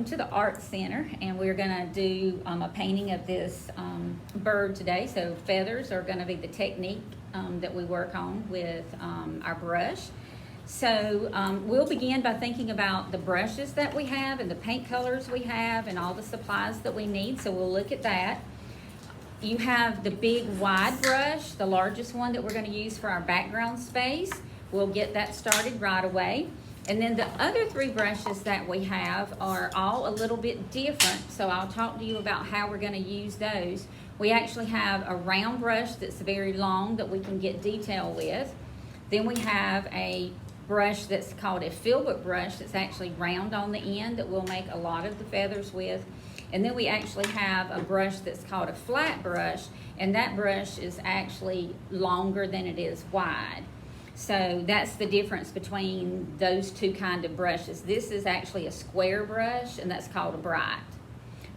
To the Art Center, and we're going to do a painting of this bird today. So feathers are going to be the technique that we work on with our brush. So we'll begin by thinking about the brushes that we have and the paint colors we have and all the supplies that we need. So we'll look at that. You have the big wide brush, the largest one that we're going to use for our background space. We'll get that started right away. And then the other three brushes that we have are all a little bit different, so I'll talk to you about how we're going to use those. We actually have a round brush that's very long that we can get detail with. Then we have a brush that's called a filbert brush that's actually round on the end that we'll make a lot of the feathers with. And then we actually have a brush that's called a flat brush, and that brush is actually longer than it is wide. So that's the difference between those two kind of brushes. This is actually a square brush, and that's called a bright.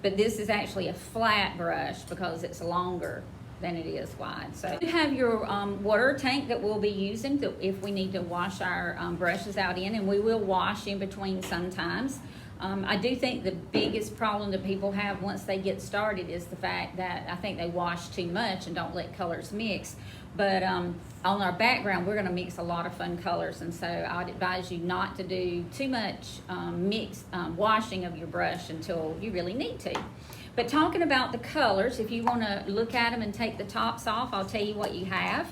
But this is actually a flat brush because it's longer than it is wide. So you have your water tank that we'll be using if we need to wash our brushes out in, and we will wash in between sometimes. I do think the biggest problem that people have once they get started is the fact that I think they wash too much and don't let colors mix. But on our background, we're going to mix a lot of fun colors, and so I'd advise you not to do too much washing of your brush until you really need to. But talking about the colors, if you want to look at them and take the tops off, I'll tell you what you have.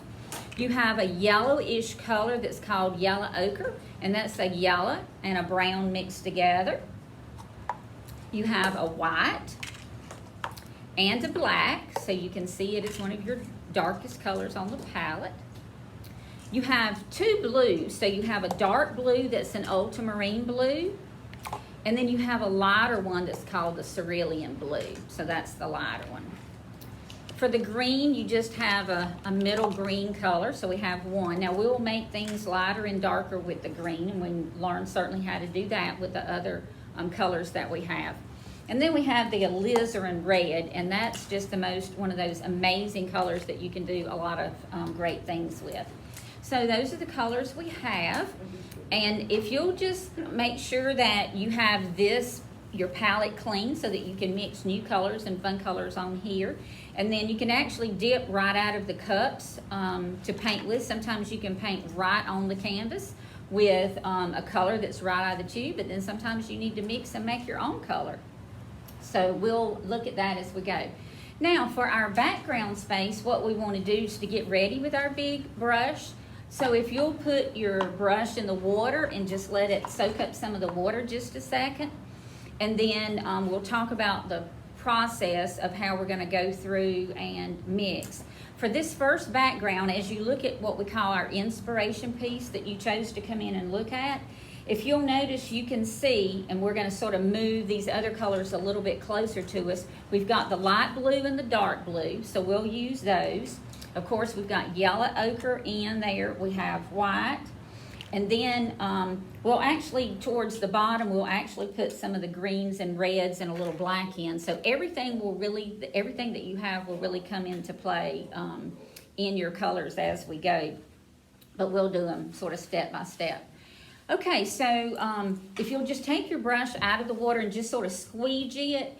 You have a yellowish color that's called yellow ochre, and that's a yellow and a brown mixed together. You have a white and a black, so you can see it as one of your darkest colors on the palette. You have two blues, so you have a dark blue that's an ultramarine blue, and then you have a lighter one that's called the cerulean blue, so that's the lighter one. For the green, you just have a middle green color, so we have one. Now we'll make things lighter and darker with the green, and we learn certainly how to do that with the other colors that we have. And then we have the alizarin red, and that's just one of those amazing colors that you can do a lot of great things with. So those are the colors we have, and if you'll just make sure that you have your palette clean so that you can mix new colors and fun colors on here. And then you can actually dip right out of the cups to paint with. Sometimes you can paint right on the canvas with a color that's right out of the tube, but then sometimes you need to mix and make your own color. So we'll look at that as we go. Now for our background space, what we want to do is to get ready with our big brush. So if you'll put your brush in the water and just let it soak up some of the water just a second, and then we'll talk about the process of how we're going to go through and mix. For this first background, as you look at what we call our inspiration piece that you chose to come in and look at, if you'll notice, you can see, and we're going to sort of move these other colors a little bit closer to us. We've got the light blue and the dark blue, so we'll use those. Of course, we've got yellow ochre in there. We have white. And then we'll actually, towards the bottom, we'll actually put some of the greens and reds and a little black in. So everything that you have will really come into play in your colors as we go. But we'll do them sort of step by step. Okay, so if you'll just take your brush out of the water and just sort of squeegee it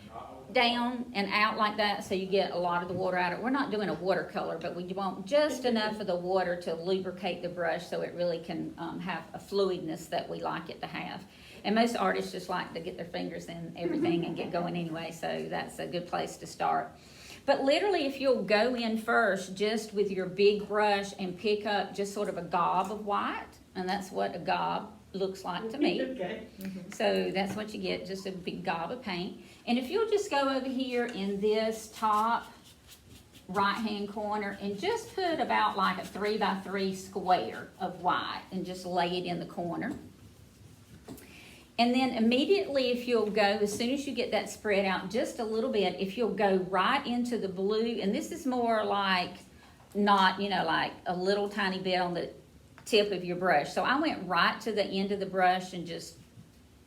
down and out like that so you get a lot of the water out of it. We're not doing a watercolor, but we want just enough of the water to lubricate the brush so it really can have a fluidness that we like it to have. And most artists just like to get their fingers in everything and get going anyway, so that's a good place to start. But literally, if you'll go in first just with your big brush and pick up just sort of a gob of white, and that's what a gob looks like to me. Okay. So that's what you get, just a big gob of paint. And if you'll just go over here in this top right hand corner and just put about like a 3x3 square of white and just lay it in the corner. And then immediately, if you'll go, as soon as you get that spread out just a little bit, if you'll go right into the blue, and this is more like not, like a little tiny bit on the tip of your brush. So I went right to the end of the brush and just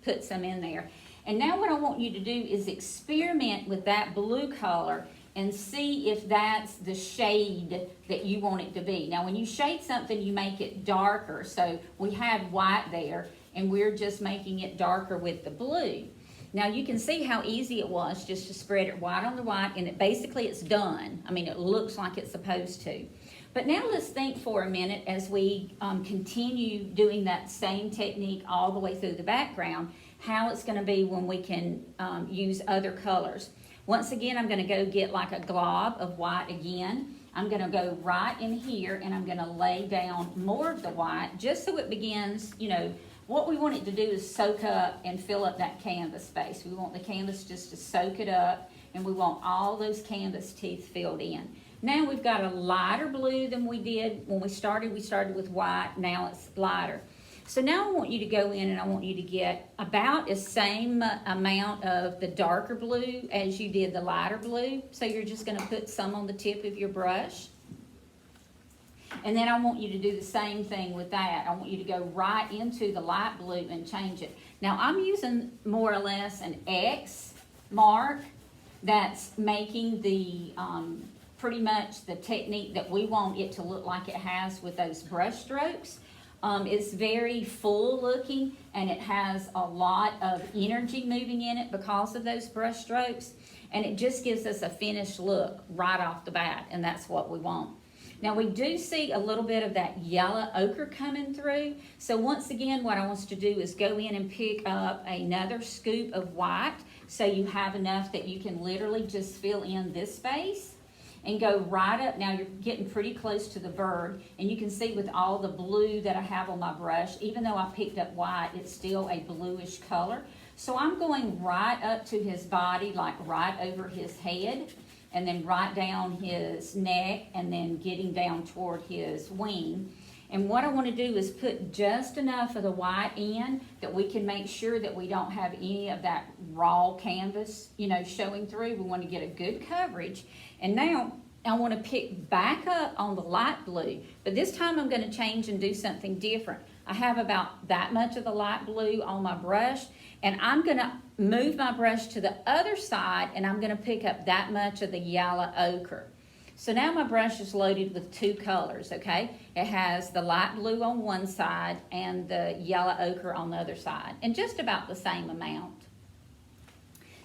put some in there. And now what I want you to do is experiment with that blue color and see if that's the shade that you want it to be. Now when you shade something, you make it darker. So we had white there, and we're just making it darker with the blue. Now you can see how easy it was just to spread it white on the white, and basically it's done. I mean, it looks like it's supposed to. But now let's think for a minute as we continue doing that same technique all the way through the background, how it's going to be when we can use other colors. Once again, I'm going to go get like a glob of white again. I'm going to go right in here and I'm going to lay down more of the white just so it begins, you know, what we want it to do is soak up and fill up that canvas space. We want the canvas just to soak it up, and we want all those canvas teeth filled in. Now we've got a lighter blue than we did when we started. We started with white, now it's lighter. So now I want you to go in and I want you to get about the same amount of the darker blue as you did the lighter blue. So you're just going to put some on the tip of your brush. And then I want you to do the same thing with that. I want you to go right into the light blue and change it. Now I'm using more or less an X mark that's making the pretty much the technique that we want it to look like it has with those brush strokes. It's very full looking and it has a lot of energy moving in it because of those brush strokes. And it just gives us a finished look right off the bat, and that's what we want. Now we do see a little bit of that yellow ochre coming through. So once again, what I want us to do is go in and pick up another scoop of white so you have enough that you can literally just fill in this space and go right up. Now you're getting pretty close to the bird, and you can see with all the blue that I have on my brush, even though I picked up white, it's still a bluish color. So I'm going right up to his body, like right over his head, and then right down his neck, and then getting down toward his wing. And what I want to do is put just enough of the white in that we can make sure that we don't have any of that raw canvas, you know, showing through. We want to get a good coverage. And now I want to pick back up on the light blue, but this time I'm going to change and do something different. I have about that much of the light blue on my brush, and I'm going to move my brush to the other side, and I'm going to pick up that much of the yellow ochre. So now my brush is loaded with two colors, okay? It has the light blue on one side and the yellow ochre on the other side, and just about the same amount.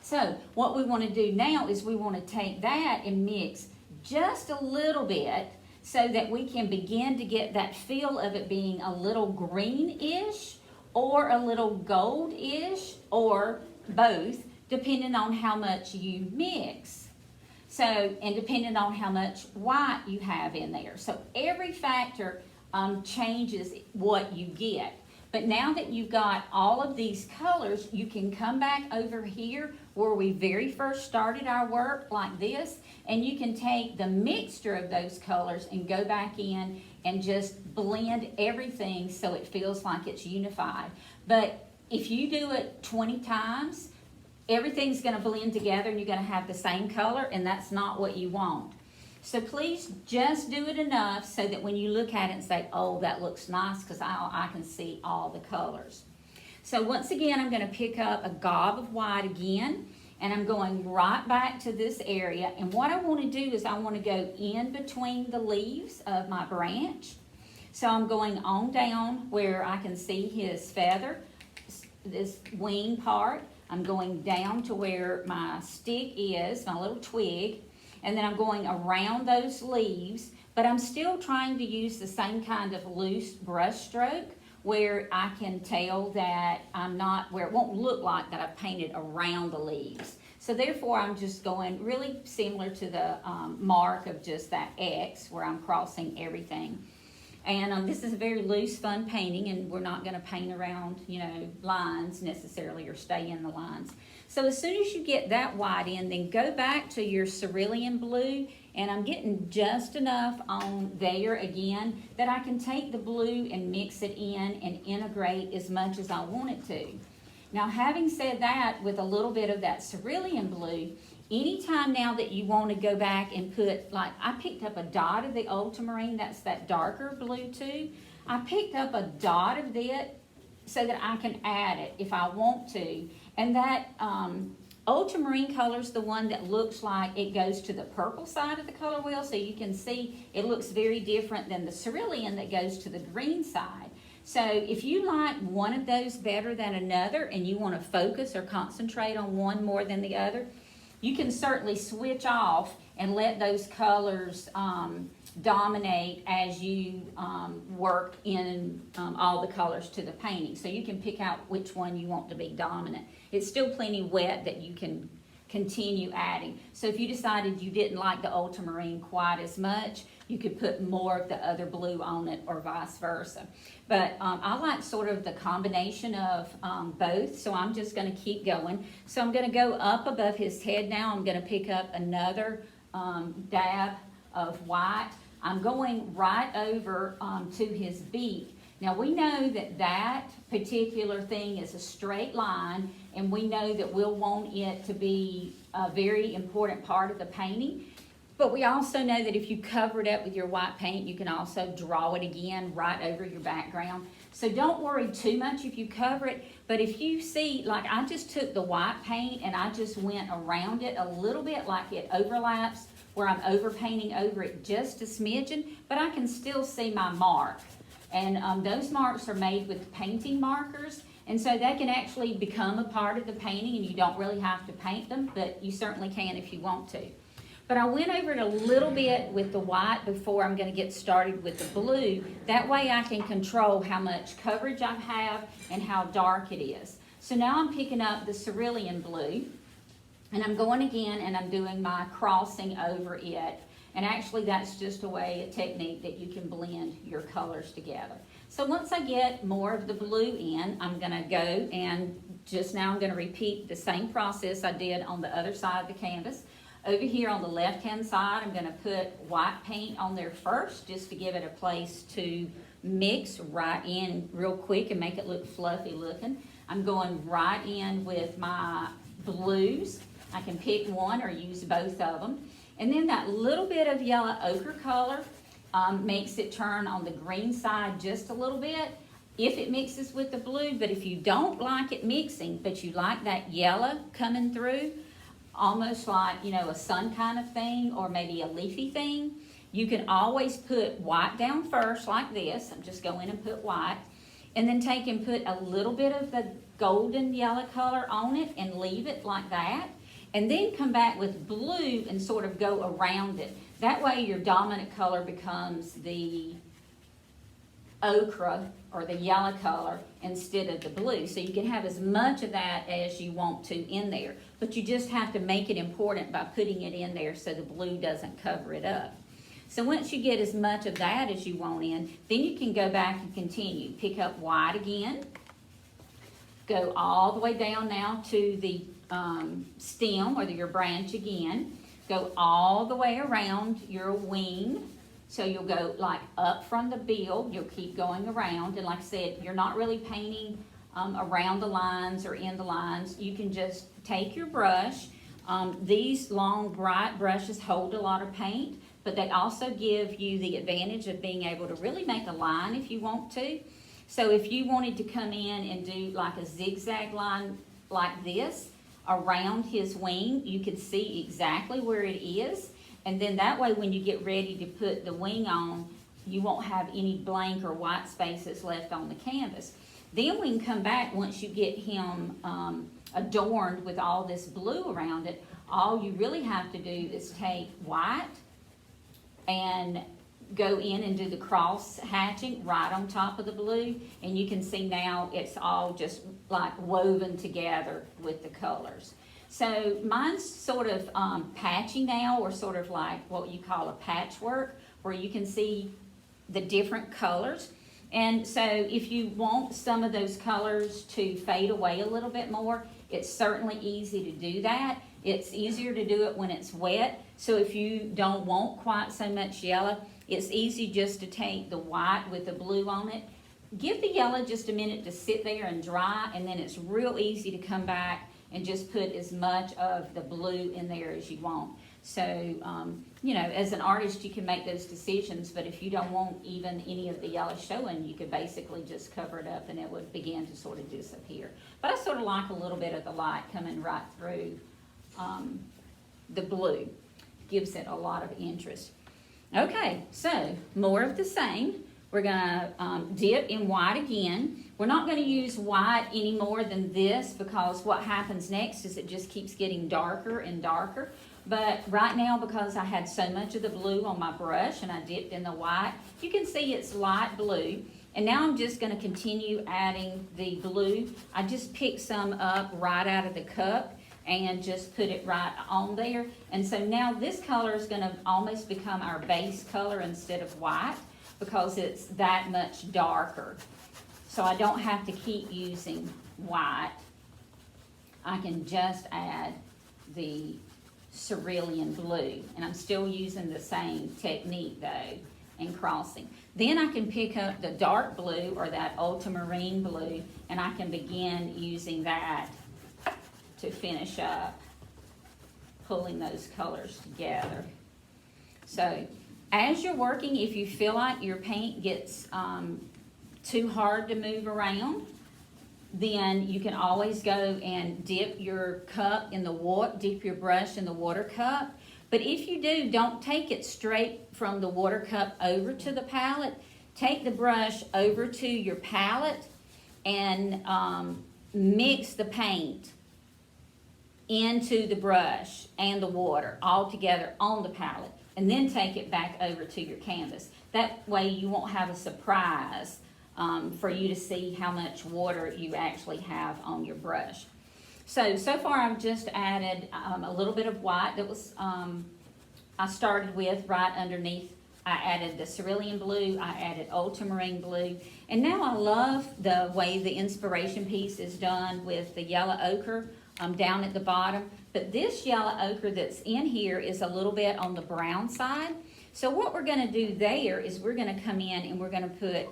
So what we want to do now is we want to take that and mix just a little bit so that we can begin to get that feel of it being a little greenish or a little goldish or both, depending on how much you mix. So, and depending on how much white you have in there. So every factor changes what you get. But now that you've got all of these colors, you can come back over here where we very first started our work like this, and you can take the mixture of those colors and go back in and just blend everything so it feels like it's unified. But if you do it 20 times, everything's going to blend together and you're going to have the same color, and that's not what you want. So please just do it enough so that when you look at it and say, oh, that looks nice, because I can see all the colors. So once again, I'm going to pick up a gob of white again, and I'm going right back to this area. And what I want to do is I want to go in between the leaves of my branch. So I'm going on down where I can see his feather, this wing part. I'm going down to where my stick is, my little twig, and then I'm going around those leaves, but I'm still trying to use the same kind of loose brush stroke where I can tell that I'm not, where it won't look like that I've painted around the leaves. So therefore I'm just going really similar to the mark of just that X where I'm crossing everything. And this is a very loose, fun painting, and we're not going to paint around, you know, lines necessarily or stay in the lines. So as soon as you get that white in, then go back to your cerulean blue, and I'm getting just enough on there again that I can take the blue and mix it in and integrate as much as I want it to. Now, having said that, with a little bit of that cerulean blue, anytime now that you want to go back and put, like I picked up a dot of the ultramarine, that's that darker blue too. I picked up a dot of it so that I can add it if I want to. And that ultramarine color is the one that looks like it goes to the purple side of the color wheel, so you can see it looks very different than the cerulean that goes to the green side. So if you like one of those better than another and you want to focus or concentrate on one more than the other, you can certainly switch off and let those colors dominate as you work in all the colors to the painting. So you can pick out which one you want to be dominant. It's still plenty wet that you can continue adding. So if you decided you didn't like the ultramarine quite as much, you could put more of the other blue on it or vice versa. But I like sort of the combination of both, so I'm just going to keep going. So I'm going to go up above his head now. I'm going to pick up another dab of white. I'm going right over to his beak. Now we know that that particular thing is a straight line, and we know that we'll want it to be a very important part of the painting. But we also know that if you cover it up with your white paint, you can also draw it again right over your background. So don't worry too much if you cover it, but if you see, like I just took the white paint and I just went around it a little bit, like it overlaps where I'm over painting over it just a smidgen, but I can still see my mark. And those marks are made with painting markers, and so they can actually become a part of the painting, and you don't really have to paint them, but you certainly can if you want to. But I went over it a little bit with the white before I'm going to get started with the blue. That way I can control how much coverage I have and how dark it is. So now I'm picking up the cerulean blue, and I'm going again and I'm doing my crossing over it. And actually that's just a technique that you can blend your colors together. So once I get more of the blue in, I'm going to go and just now I'm going to repeat the same process I did on the other side of the canvas. Over here on the left-hand side, I'm going to put white paint on there first just to give it a place to mix right in real quick and make it look fluffy looking. I'm going right in with my blues. I can pick one or use both of them. And then that little bit of yellow ochre color makes it turn on the green side just a little bit if it mixes with the blue. But if you don't like it mixing, but you like that yellow coming through, almost like, you know, a sun kind of thing or maybe a leafy thing, you can always put white down first like this. I'm just going in and put white. And then take and put a little bit of the golden yellow color on it and leave it like that. And then come back with blue and sort of go around it. That way your dominant color becomes the ochre or the yellow color instead of the blue. So you can have as much of that as you want to in there. But you just have to make it important by putting it in there so the blue doesn't cover it up. So once you get as much of that as you want in, then you can go back and continue. Pick up white again. Go all the way down now to the stem or your branch again. Go all the way around your wing. So you'll go like up from the bill, you'll keep going around. And like I said, you're not really painting around the lines or in the lines. You can just take your brush. These long bright brushes hold a lot of paint, but they also give you the advantage of being able to really make a line if you want to. So if you wanted to come in and do like a zigzag line like this around his wing, you could see exactly where it is. And then that way when you get ready to put the wing on, you won't have any blank or white spaces left on the canvas. Then we can come back once you get him adorned with all this blue around it. All you really have to do is take white and go in and do the cross hatching right on top of the blue, and you can see now it's all just like woven together with the colors. So mine's sort of patchy now, or sort of like what you call a patchwork, where you can see the different colors. And so if you want some of those colors to fade away a little bit more, it's certainly easy to do that. It's easier to do it when it's wet. So if you don't want quite so much yellow, it's easy just to take the white with the blue on it. Give the yellow just a minute to sit there and dry, and then it's real easy to come back and just put as much of the blue in there as you want. So, you know, as an artist, you can make those decisions, but if you don't want even any of the yellow showing, you could basically just cover it up and it would begin to sort of disappear. But I sort of like a little bit of the light coming right through the blue. Gives it a lot of interest. Okay, so more of the same. We're gonna dip in white again. We're not gonna use white any more than this because what happens next is it just keeps getting darker and darker. But right now, because I had so much of the blue on my brush and I dipped in the white, you can see it's light blue. And now I'm just gonna continue adding the blue. I just picked some up right out of the cup and just put it right on there. And so now this color is gonna almost become our base color instead of white because it's that much darker. So I don't have to keep using white. I can just add the cerulean blue, and I'm still using the same technique though in crossing. Then I can pick up the dark blue or that ultramarine blue, and I can begin using that to finish up pulling those colors together. So as you're working, if you feel like your paint gets too hard to move around, then you can always go and dip your cup in the water, dip your brush in the water cup. But if you do, don't take it straight from the water cup over to the palette. Take the brush over to your palette and mix the paint into the brush and the water all together on the palette, and then take it back over to your canvas. That way you won't have a surprise for you to see how much water you actually have on your brush. So far I've just added a little bit of white that was, I started with right underneath. I added the cerulean blue, I added ultramarine blue, and now I love the way the inspiration piece is done with the yellow ochre down at the bottom. But this yellow ochre that's in here is a little bit on the brown side. So what we're gonna do there is we're gonna come in and we're gonna put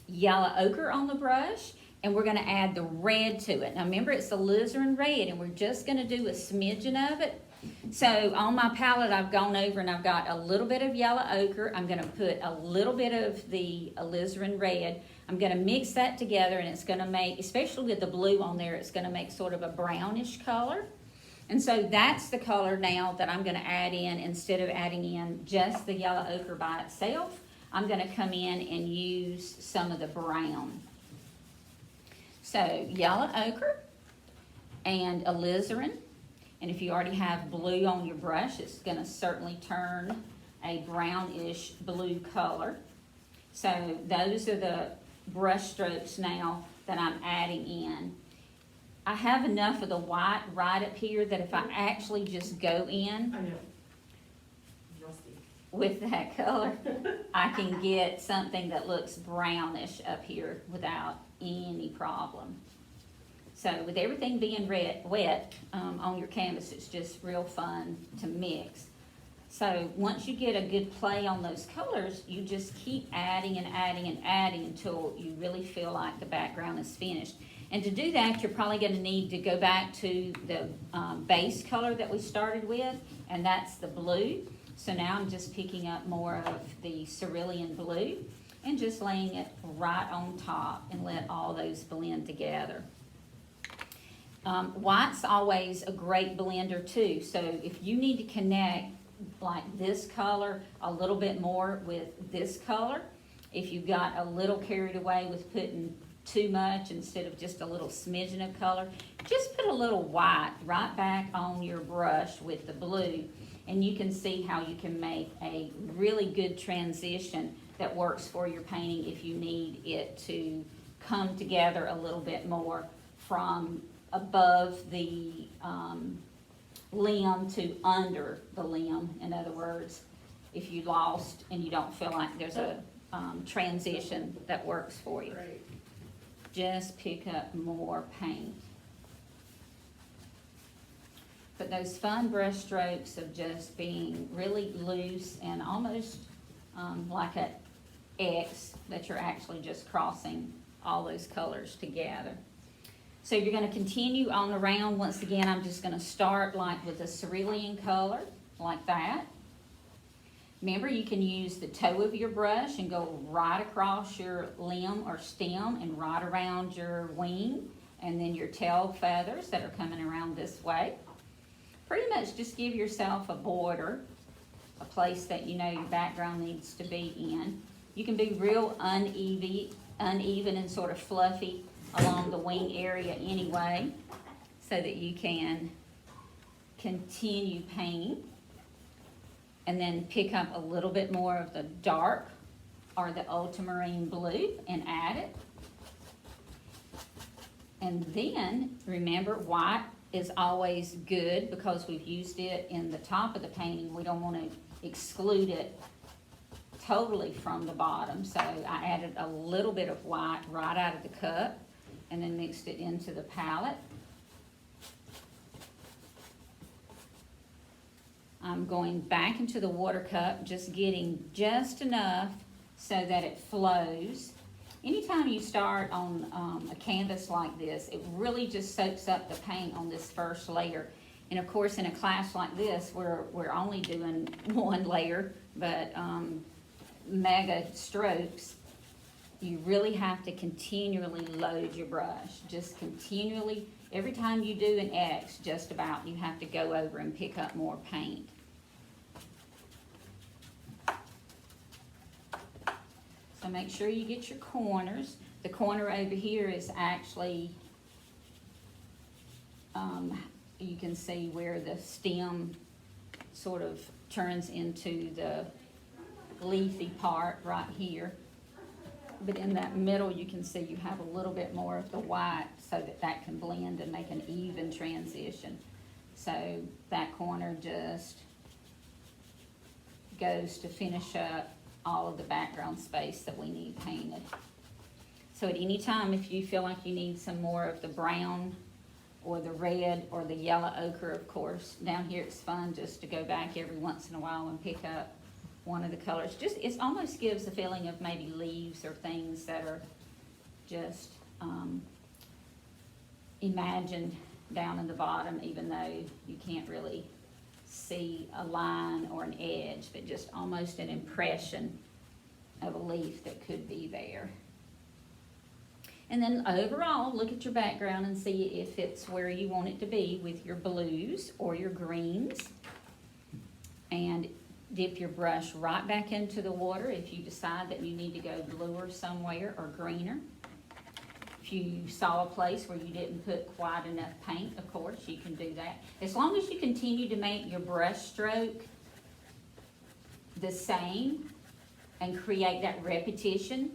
yellow ochre on the brush, and we're gonna add the red to it. Now remember, it's alizarin red, and we're just gonna do a smidgen of it. So on my palette, I've gone over and I've got a little bit of yellow ochre. I'm gonna put a little bit of the alizarin red. I'm gonna mix that together, and it's gonna make, especially with the blue on there, it's gonna make sort of a brownish color. And so that's the color now that I'm gonna add in. Instead of adding in just the yellow ochre by itself, I'm gonna come in and use some of the brown. So yellow ochre and alizarin. And if you already have blue on your brush, it's gonna certainly turn a brownish blue color. So those are the brush strokes now that I'm adding in. I have enough of the white right up here that if I actually just go in with that color, I can get something that looks brownish up here without any problem. So with everything being wet on your canvas, it's just real fun to mix. So once you get a good play on those colors, you just keep adding and adding and adding until you really feel like the background is finished. And to do that, you're probably going to need to go back to the base color that we started with, and that's the blue. So now I'm just picking up more of the cerulean blue and just laying it right on top and let all those blend together. White's always a great blender too. So if you need to connect like this color a little bit more with this color, if you got a little carried away with putting too much instead of just a little smidgen of color, just put a little white right back on your brush with the blue, and you can see how you can make a really good transition that works for your painting if you need it to come together a little bit more from above the limb to under the limb. In other words, if you lost and you don't feel like there's a transition that works for you. Right. Just pick up more paint. But those fun brush strokes of just being really loose and almost like an X that you're actually just crossing all those colors together. So you're going to continue on around. Once again, I'm just going to start like with a cerulean color, like that. Remember, you can use the toe of your brush and go right across your limb or stem and right around your wing, and then your tail feathers that are coming around this way. Pretty much just give yourself a border, a place that you know your background needs to be in. You can be real uneven and sort of fluffy along the wing area anyway, so that you can continue painting. And then pick up a little bit more of the dark or the ultramarine blue and add it. And then, remember, white is always good because we've used it in the top of the painting. We don't want to exclude it totally from the bottom. So I added a little bit of white right out of the cup and then mixed it into the palette. I'm going back into the water cup, just getting just enough so that it flows. Anytime you start on a canvas like this, it really just soaks up the paint on this first layer. And of course, in a class like this, we're only doing one layer, but mega strokes, you really have to continually load your brush. Just continually, every time you do an X, just about, you have to go over and pick up more paint. So make sure you get your corners. The corner over here is actually, you can see where the stem sort of turns into the leafy part right here. But in that middle, you can see you have a little bit more of the white so that that can blend and make an even transition. So that corner just goes to finish up all of the background space that we need painted. So at any time, if you feel like you need some more of the brown or the red or the yellow ochre, of course, down here it's fun just to go back every once in a while and pick up one of the colors. Just, it almost gives the feeling of maybe leaves or things that are just imagined down in the bottom, even though you can't really see a line or an edge, but just almost an impression of a leaf that could be there. And then overall, look at your background and see if it's where you want it to be with your blues or your greens. And dip your brush right back into the water if you decide that you need to go bluer somewhere or greener. If you saw a place where you didn't put quite enough paint, of course, you can do that. As long as you continue to make your brush stroke the same and create that repetition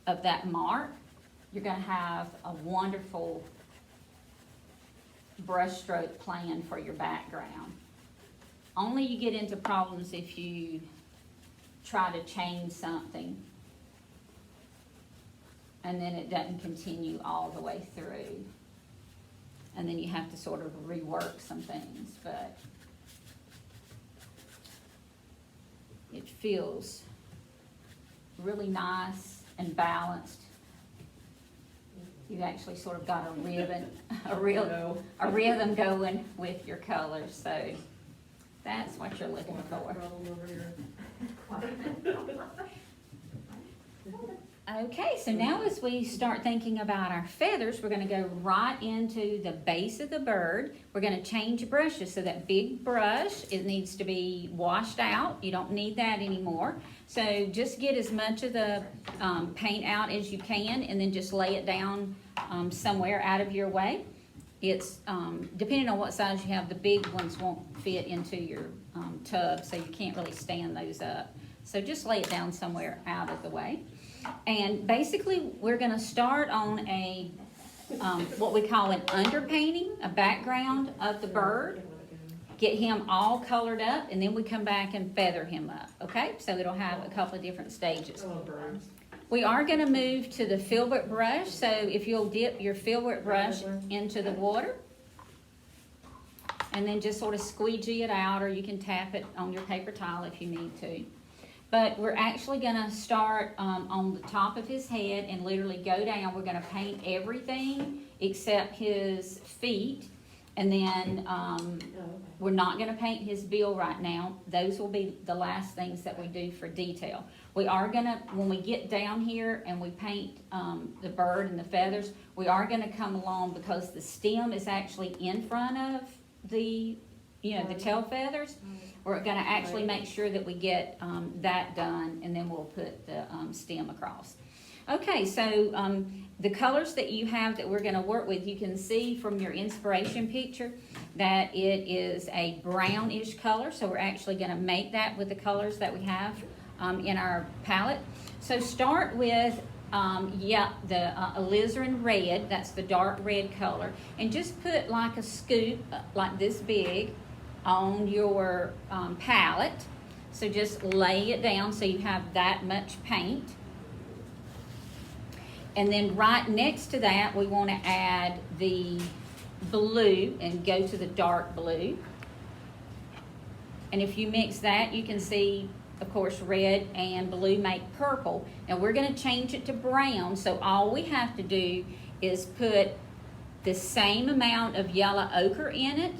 of that mark, you're going to have a wonderful brush stroke plan for your background. Only you get into problems if you try to change something and then it doesn't continue all the way through. And then you have to sort of rework some things, but it feels really nice and balanced. You actually sort of got a rhythm going with your colors, so that's what you're looking for. Okay, so now as we start thinking about our feathers, we're going to go right into the base of the bird. We're going to change brushes. So that big brush, it needs to be washed out. You don't need that anymore. So just get as much of the paint out as you can and then just lay it down somewhere out of your way. It's depending on what size you have, the big ones won't fit into your tub, so you can't really stand those up. So just lay it down somewhere out of the way. And basically, we're going to start on a what we call an underpainting, a background of the bird. Get him all colored up, and then we come back and feather him up. Okay, so it'll have a couple of different stages. We are going to move to the filbert brush, so if you'll dip your filbert brush into the water and then just sort of squeegee it out, or you can tap it on your paper towel if you need to. But we're actually going to start on the top of his head and literally go down. We're going to paint everything except his feet, and then we're not going to paint his bill right now. Those will be the last things that we do for detail. We are going to, when we get down here and we paint the bird and the feathers, we are going to come along because the stem is actually in front of the the tail feathers. We're gonna actually make sure that we get that done, and then we'll put the stem across. Okay, so the colors that you have that we're gonna work with, you can see from your inspiration picture that it is a brownish color, so we're actually gonna make that with the colors that we have in our palette. So start with the alizarin red, that's the dark red color, and just put like a scoop, like this big, on your palette. So just lay it down so you have that much paint. And then right next to that, we want to add the blue and go to the dark blue. And if you mix that, you can see, of course, red and blue make purple. Now we're going to change it to brown, so all we have to do is put the same amount of yellow ochre in it.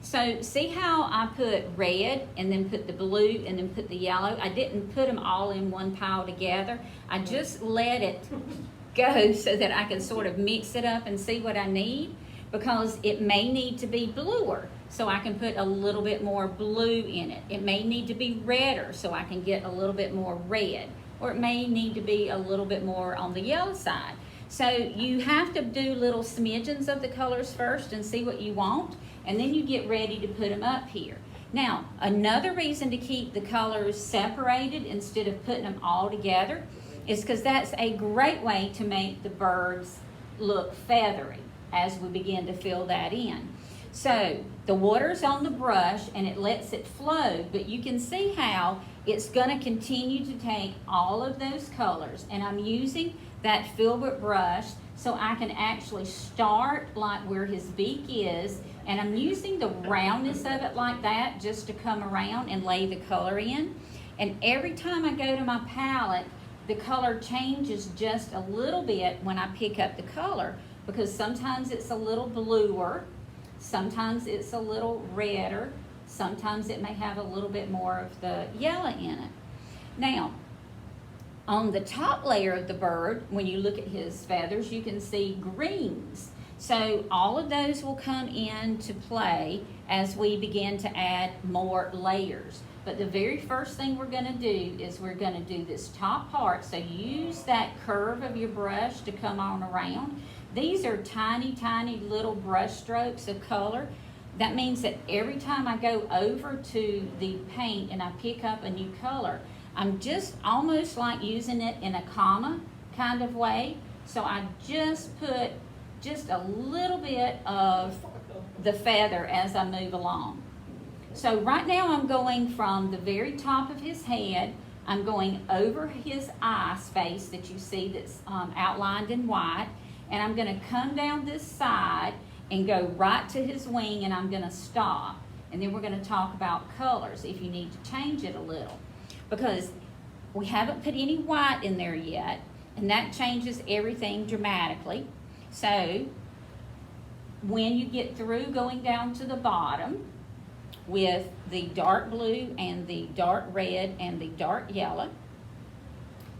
So see how I put red and then put the blue and then put the yellow? I didn't put them all in one pile together. I just let it go so that I can sort of mix it up and see what I need, because it may need to be bluer, so I can put a little bit more blue in it. It may need to be redder, so I can get a little bit more red, or it may need to be a little bit more on the yellow side. So you have to do little smidgens of the colors first and see what you want, and then you get ready to put them up here. Now, another reason to keep the colors separated instead of putting them all together is because that's a great way to make the birds look feathery as we begin to fill that in. So the water's on the brush and it lets it flow, but you can see how it's going to continue to take all of those colors, and I'm using that filbert brush so I can actually start like where his beak is, and I'm using the roundness of it like that just to come around and lay the color in. And every time I go to my palette, the color changes just a little bit when I pick up the color, because sometimes it's a little bluer, sometimes it's a little redder, sometimes it may have a little bit more of the yellow in it. Now, on the top layer of the bird, when you look at his feathers, you can see greens. So all of those will come into play as we begin to add more layers. But the very first thing we're going to do is we're going to do this top part. So use that curve of your brush to come on around. These are tiny, tiny little brush strokes of color. That means that every time I go over to the paint and I pick up a new color, I'm just almost like using it in a comma kind of way. So I just put just a little bit of the feather as I move along. So right now I'm going from the very top of his head, I'm going over his eye space that you see that's outlined in white, and I'm going to come down this side and go right to his wing, and I'm going to stop. And then we're going to talk about colors if you need to change it a little, because we haven't put any white in there yet, and that changes everything dramatically. So when you get through going down to the bottom with the dark blue and the dark red and the dark yellow,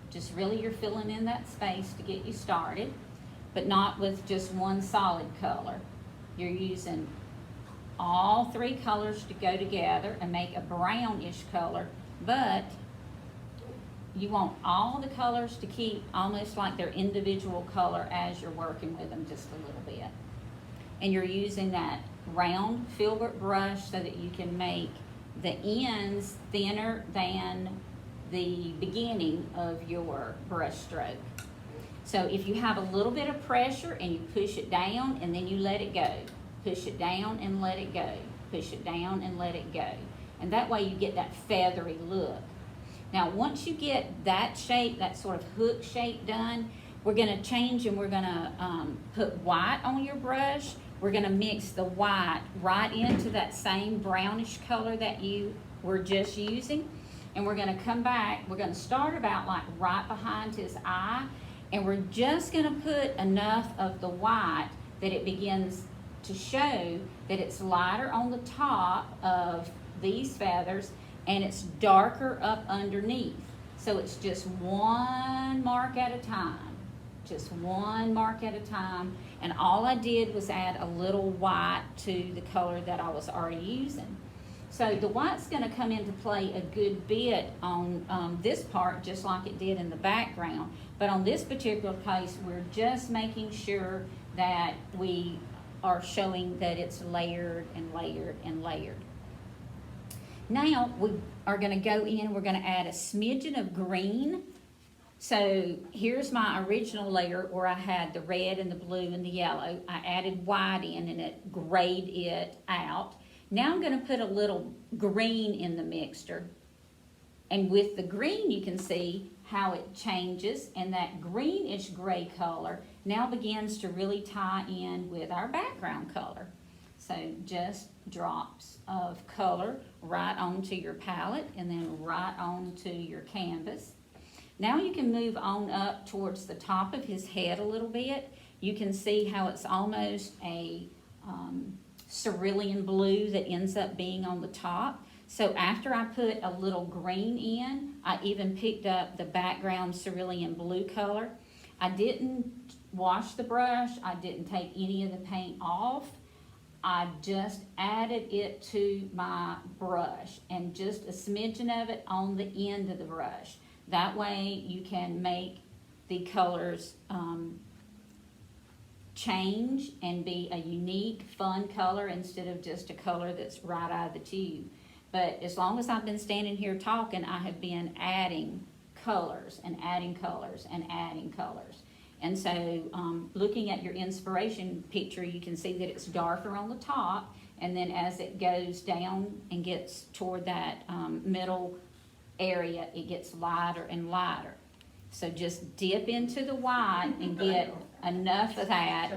just really you're filling in that space to get you started, but not with just one solid color. You're using all three colors to go together and make a brownish color, but you want all the colors to keep almost like their individual color as you're working with them just a little bit. And you're using that round filbert brush so that you can make the ends thinner than the beginning of your brush stroke. So if you have a little bit of pressure and you push it down and then you let it go, push it down and let it go, push it down and let it go. And that way you get that feathery look. Now once you get that shape, that sort of hook shape done, we're going to change and we're going to put white on your brush. We're going to mix the white right into that same brownish color that you were just using. And we're going to come back, we're going to start about like right behind his eye, and we're just going to put enough of the white that it begins to show that it's lighter on the top of these feathers and it's darker up underneath. So it's just one mark at a time, just one mark at a time. And all I did was add a little white to the color that I was already using. So the white's going to come into play a good bit on this part, just like it did in the background. But on this particular case, we're just making sure that we are showing that it's layered and layered and layered. Now we are going to go in, we're going to add a smidgen of green. So here's my original layer where I had the red and the blue and the yellow. I added white in and it grayed it out. Now I'm going to put a little green in the mixture. And with the green, you can see how it changes, and that greenish gray color now begins to really tie in with our background color. So just drops of color right onto your palette and then right onto your canvas. Now you can move on up towards the top of his head a little bit. You can see how it's almost a cerulean blue that ends up being on the top. So after I put a little green in, I even picked up the background cerulean blue color. I didn't wash the brush. I didn't take any of the paint off. I just added it to my brush and just a smidgen of it on the end of the brush. That way you can make the colors change and be a unique, fun color instead of just a color that's right out of the tube. But as long as I've been standing here talking, I have been adding colors and adding colors and adding colors. And so looking at your inspiration picture, you can see that it's darker on the top, and then as it goes down and gets toward that middle area, it gets lighter and lighter. So just dip into the white and get enough of that,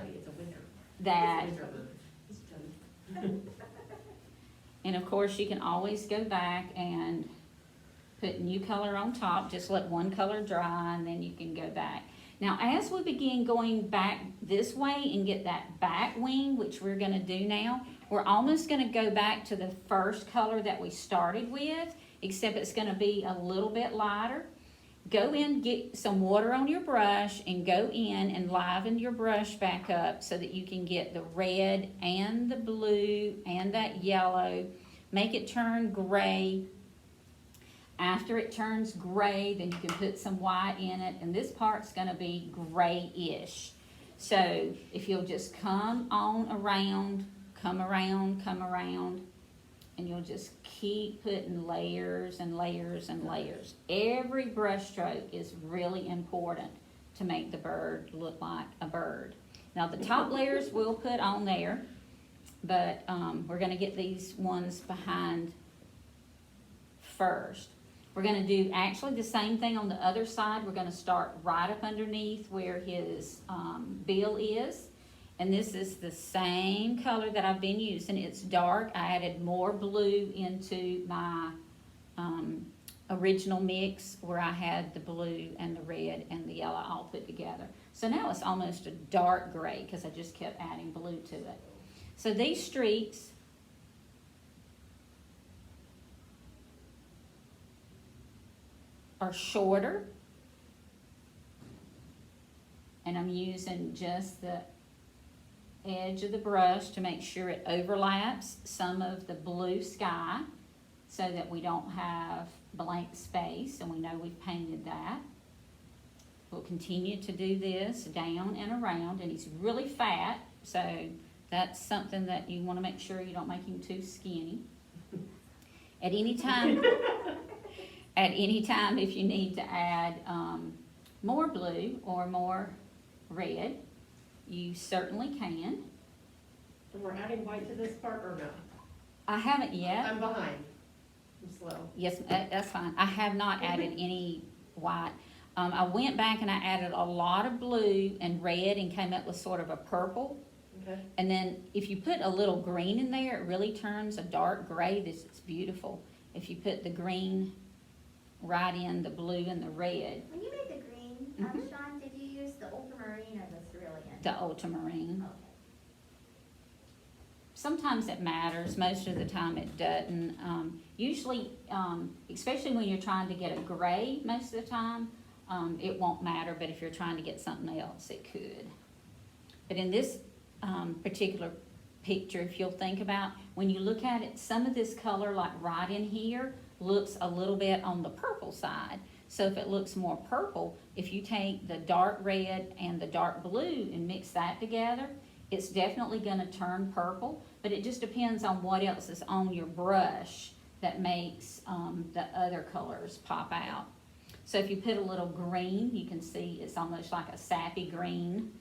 and of course you can always go back and put new color on top. Just let one color dry and then you can go back. Now as we begin going back this way and get that back wing, which we're going to do now, we're almost going to go back to the first color that we started with, except it's going to be a little bit lighter. Go in, get some water on your brush, and go in and liven your brush back up so that you can get the red and the blue and that yellow. Make it turn gray. After it turns gray, then you can put some white in it, and this part's going to be grayish. So if you'll just come on around, come around, come around, and you'll just keep putting layers and layers and layers. Every brush stroke is really important to make the bird look like a bird. Now the top layers we'll put on there, but we're going to get these ones behind first. We're going to do actually the same thing on the other side. We're going to start right up underneath where his bill is. And this is the same color that I've been using. It's dark. I added more blue into my original mix where I had the blue and the red and the yellow all put together. So now it's almost a dark gray because I just kept adding blue to it. So these streaks are shorter, and I'm using just the edge of the brush to make sure it overlaps some of the blue sky so that we don't have blank space, and we know we've painted that. We'll continue to do this down and around, and he's really fat, so that's something that you want to make sure you don't make him too skinny. At any time if you need to add more blue or more red, you certainly can. And we're adding white to this part or no? I haven't yet. I'm behind. I'm slow. Yes, that's fine. I have not added any white. I went back and I added a lot of blue and red and came up with sort of a purple. Okay. And then if you put a little green in there, it really turns a dark gray. It's beautiful. If you put the green right in the blue and the red. When you made the green, Mhm. Sean, did you use the ultramarine or the cerulean? The ultramarine. Okay. Sometimes it matters, most of the time it doesn't. Usually, especially when you're trying to get a gray most of the time, it won't matter, but if you're trying to get something else, it could. But in this particular picture, if you'll think about, when you look at it, some of this color, like right in here, looks a little bit on the purple side. So if it looks more purple, if you take the dark red and the dark blue and mix that together, it's definitely gonna turn purple, but it just depends on what else is on your brush that makes the other colors pop out. So if you put a little green, you can see it's almost like a sappy green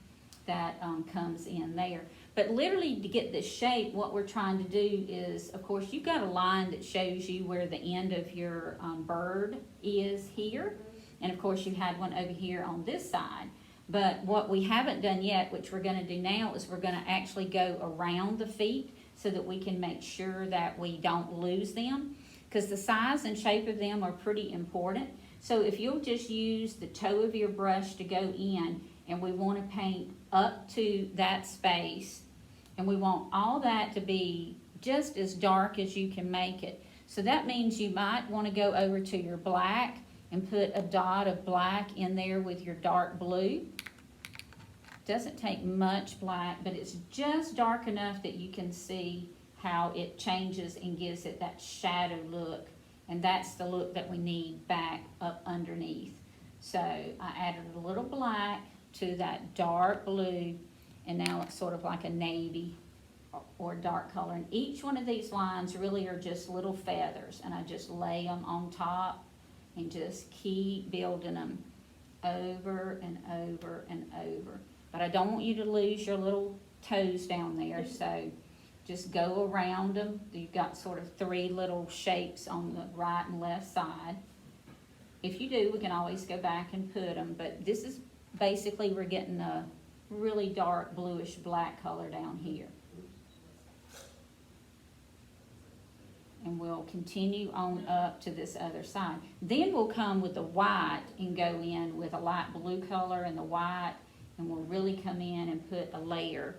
that comes in there. But literally, to get this shape, what we're trying to do is, of course, you've got a line that shows you where the end of your bird is here. And of course, you had one over here on this side. But what we haven't done yet, which we're gonna do now, is we're gonna actually go around the feet so that we can make sure that we don't lose them, because the size and shape of them are pretty important. So if you'll just use the toe of your brush to go in, and we want to paint up to that space, and we want all that to be just as dark as you can make it. So that means you might want to go over to your black and put a dot of black in there with your dark blue. Doesn't take much black, but it's just dark enough that you can see how it changes and gives it that shadow look. And that's the look that we need back up underneath. So I added a little black to that dark blue, and now it's sort of like a navy or dark color. And each one of these lines really are just little feathers, and I just lay them on top and just keep building them over and over and over. But I don't want you to lose your little toes down there, so just go around them. You've got sort of 3 little shapes on the right and left side. If you do, we can always go back and put them, but this is basically, we're getting a really dark bluish black color down here. And we'll continue on up to this other side. Then we'll come with the white and go in with a light blue color and the white, and we'll really come in and put a layer.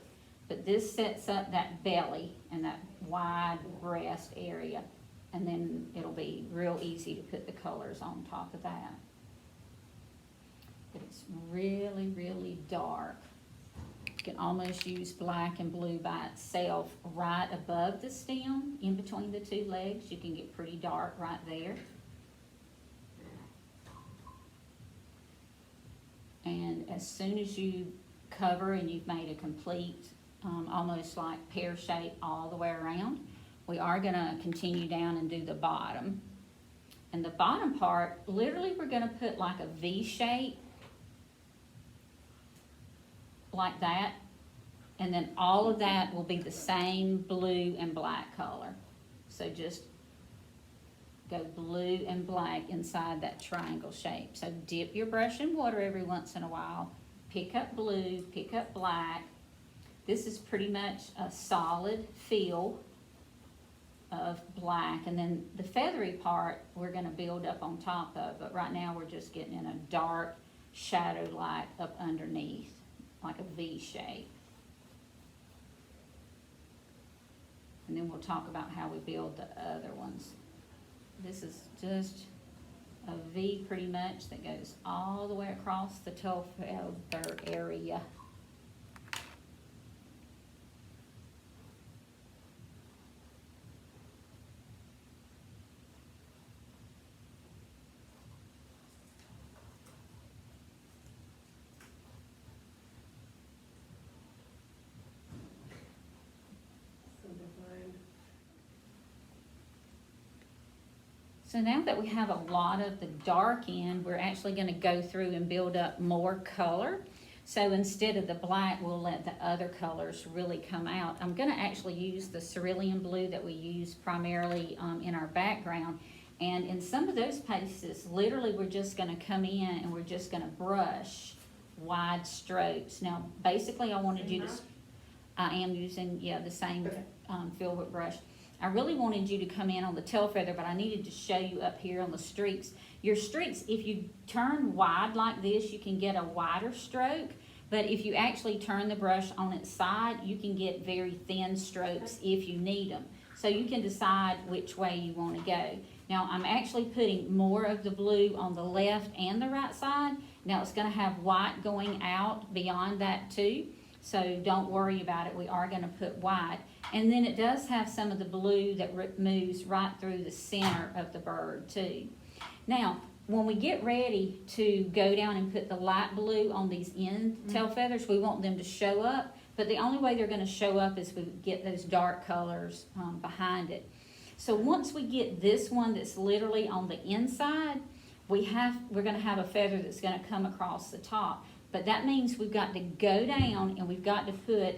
But this sets up that belly and that wide breast area, and then it'll be real easy to put the colors on top of that. But it's really, really dark. You can almost use black and blue by itself right above the stem, in between the 2 legs. You can get pretty dark right there. And as soon as you cover and you've made a complete, almost like pear shape all the way around, we are gonna continue down and do the bottom. And the bottom part, literally we're gonna put like a V shape, like that, and then all of that will be the same blue and black color. So just go blue and black inside that triangle shape. So dip your brush in water every once in a while, pick up blue, pick up black. This is pretty much a solid feel of black, and then the feathery part we're gonna build up on top of, but right now we're just getting in a dark shadow light up underneath, like a V shape. And then we'll talk about how we build the other ones. This is just a V pretty much that goes all the way across the toe feather area. So now that we have a lot of the dark in, we're actually gonna go through and build up more color. So instead of the black, we'll let the other colors really come out. I'm gonna actually use the cerulean blue that we use primarily in our background. And in some of those places, literally we're just gonna come in and we're just gonna brush wide strokes. Now, basically I wanted you to, I am using, the same filbert brush. I really wanted you to come in on the tail feather, but I needed to show you up here on the streaks. Your streaks, if you turn wide like this, you can get a wider stroke, but if you actually turn the brush on its side, you can get very thin strokes if you need them. So you can decide which way you want to go. Now I'm actually putting more of the blue on the left and the right side. Now it's going to have white going out beyond that too. So don't worry about it, we are gonna put white. And then it does have some of the blue that moves right through the center of the bird too. Now, when we get ready to go down and put the light blue on these end tail feathers, we want them to show up. But the only way they're gonna show up is we get those dark colors behind it. So once we get this one that's literally on the inside, we're gonna have a feather that's gonna come across the top. But that means we've got to go down and we've got to put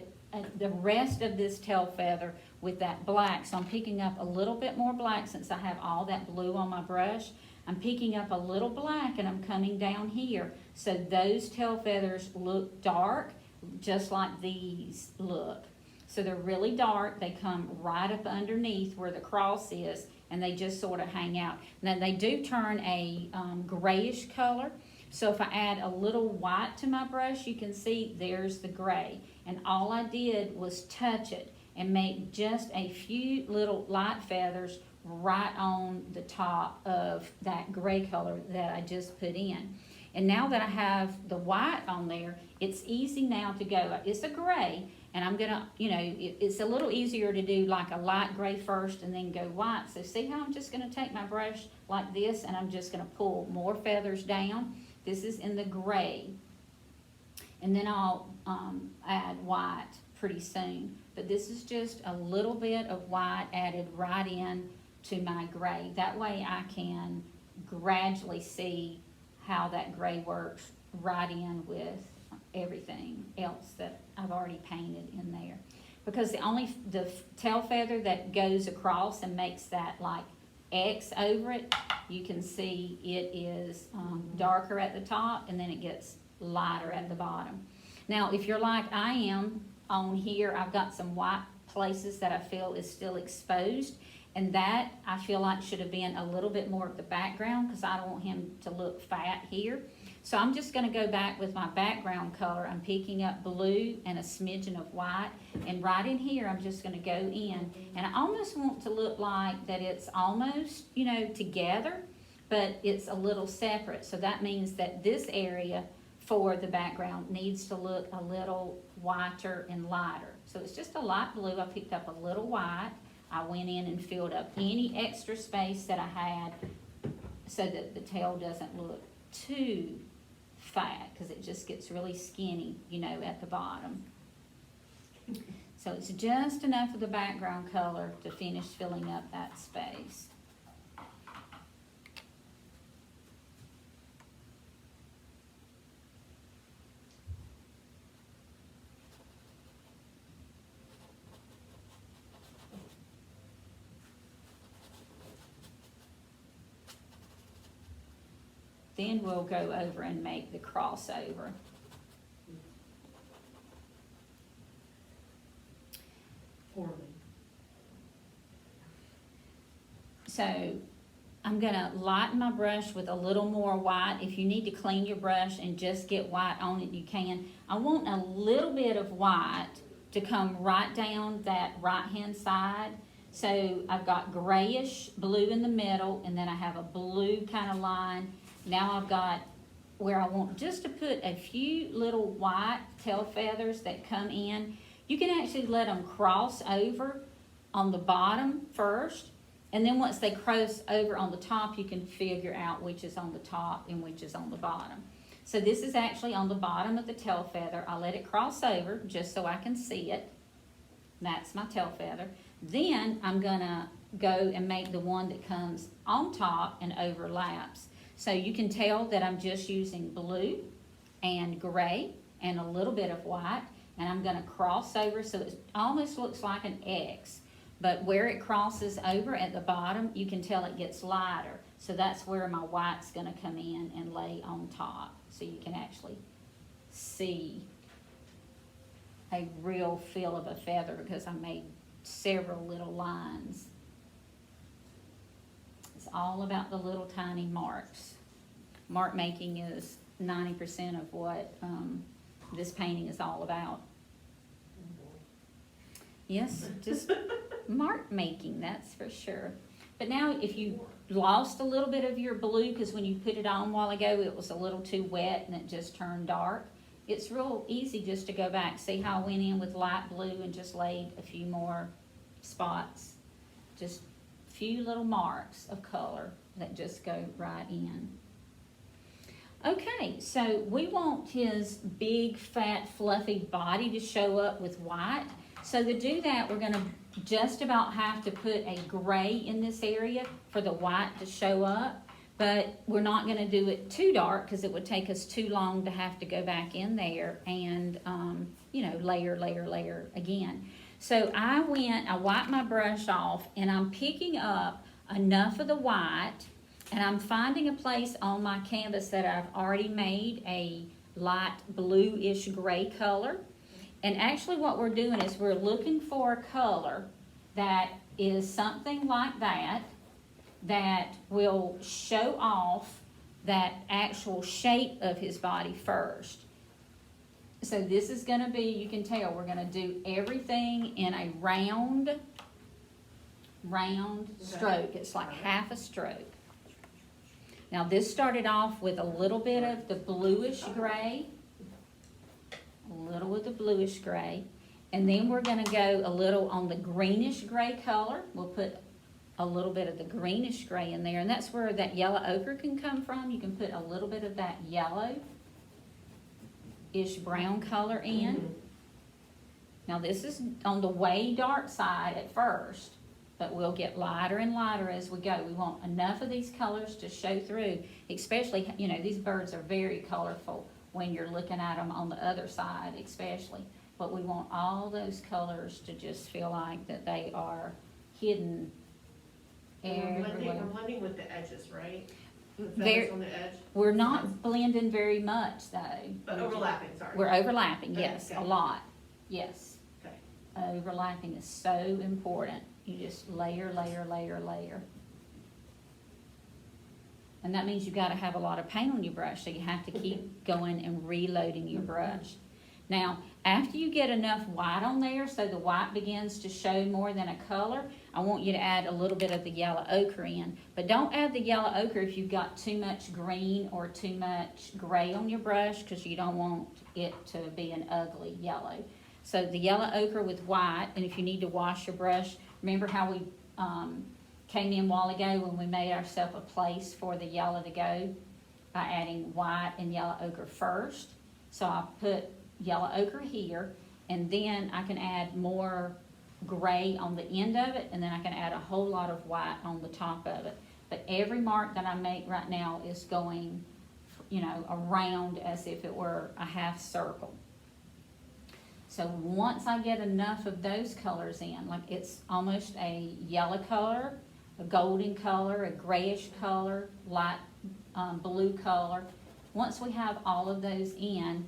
the rest of this tail feather with that black. So I'm picking up a little bit more black since I have all that blue on my brush. I'm picking up a little black and I'm coming down here. So those tail feathers look dark, just like these look. So they're really dark, they come right up underneath where the cross is, and they just sort of hang out. Now they do turn a grayish color, so if I add a little white to my brush, you can see there's the gray. And all I did was touch it and make just a few little light feathers right on the top of that gray color that I just put in. And now that I have the white on there, it's easy now to go. It's a gray, and I'm gonna, it's a little easier to do like a light gray first and then go white. So see how I'm just gonna take my brush like this and I'm just gonna pull more feathers down. This is in the gray. And then I'll add white pretty soon. But this is just a little bit of white added right in to my gray. That way I can gradually see how that gray works right in with everything else that I've already painted in there. Because the tail feather that goes across and makes that like X over it, you can see it is darker at the top and then it gets lighter at the bottom. Now if you're like I am on here, I've got some white places that I feel is still exposed, and that I feel like should have been a little bit more of the background because I don't want him to look fat here. So I'm just gonna go back with my background color. I'm picking up blue and a smidgen of white, and right in here I'm just gonna go in, and I almost want to look like that it's almost, together, but it's a little separate. So that means that this area for the background needs to look a little whiter and lighter. So it's just a light blue. I picked up a little white. I went in and filled up any extra space that I had so that the tail doesn't look too fat, because it just gets really skinny, at the bottom. So it's just enough of the background color to finish filling up that space. Then we'll go over and make the crossover. Poorly. So I'm gonna lighten my brush with a little more white. If you need to clean your brush and just get white on it, you can. I want a little bit of white to come right down that right-hand side. So I've got grayish blue in the middle, and then I have a blue kind of line. Now I've got where I want just to put a few little white tail feathers that come in. You can actually let them cross over on the bottom first, and then once they cross over on the top, you can figure out which is on the top and which is on the bottom. So this is actually on the bottom of the tail feather. I let it cross over just so I can see it. That's my tail feather. Then I'm gonna go and make the one that comes on top and overlaps. So you can tell that I'm just using blue and gray and a little bit of white, and I'm gonna cross over so it almost looks like an X, but where it crosses over at the bottom, you can tell it gets lighter. So that's where my white's gonna come in and lay on top, so you can actually see a real feel of a feather because I made several little lines. It's all about the little tiny marks. Mark making is 90% of what this painting is all about. Yes, just mark making, that's for sure. But now if you lost a little bit of your blue, because when you put it on a while ago it was a little too wet and it just turned dark, it's real easy just to go back. See how I went in with light blue and just laid a few more spots? Just a few little marks of color that just go right in. Okay, so we want his big, fat, fluffy body to show up with white. So to do that, we're gonna just about have to put a gray in this area for the white to show up. But we're not gonna do it too dark because it would take us too long to have to go back in there and, layer again. So I wiped my brush off and I'm picking up enough of the white and I'm finding a place on my canvas that I've already made a light bluish gray color. And actually what we're doing is we're looking for a color that is something like that will show off that actual shape of his body first. So this is gonna be, you can tell, we're gonna do everything in a round stroke. It's like half a stroke. Now this started off with a little bit of the bluish gray, and then we're gonna go a little on the greenish gray color. We'll put a little bit of the greenish gray in there, and that's where that yellow ochre can come from. You can put a little bit of that yellowish brown color in. Now this is on the way dark side at first, but we'll get lighter and lighter as we go. We want enough of these colors to show through, especially, these birds are very colorful when you're looking at them on the other side especially. But we want all those colors to just feel like that they are hidden everywhere. We're blending with the edges, right? The Very- feathers on the edge, We're not blending very much though. but overlapping, sorry. We're overlapping, yes, Okay. a lot, yes. Okay. Overlapping is so important. You just layer. And that means you gotta have a lot of paint on your brush, so you have to keep going and reloading your brush. Now, after you get enough white on there, so the white begins to show more than a color, I want you to add a little bit of the yellow ochre in. But don't add the yellow ochre if you've got too much green or too much gray on your brush, because you don't want it to be an ugly yellow. So the yellow ochre with white, and if you need to wash your brush, remember how we came in a while ago when we made ourselves a place for the yellow to go by adding white and yellow ochre first. So I put yellow ochre here, and then I can add more gray on the end of it, and then I can add a whole lot of white on the top of it. But every mark that I make right now is going, around as if it were a half circle. So once I get enough of those colors in, like it's almost a yellow color, a golden color, a grayish color, light blue color. Once we have all of those in,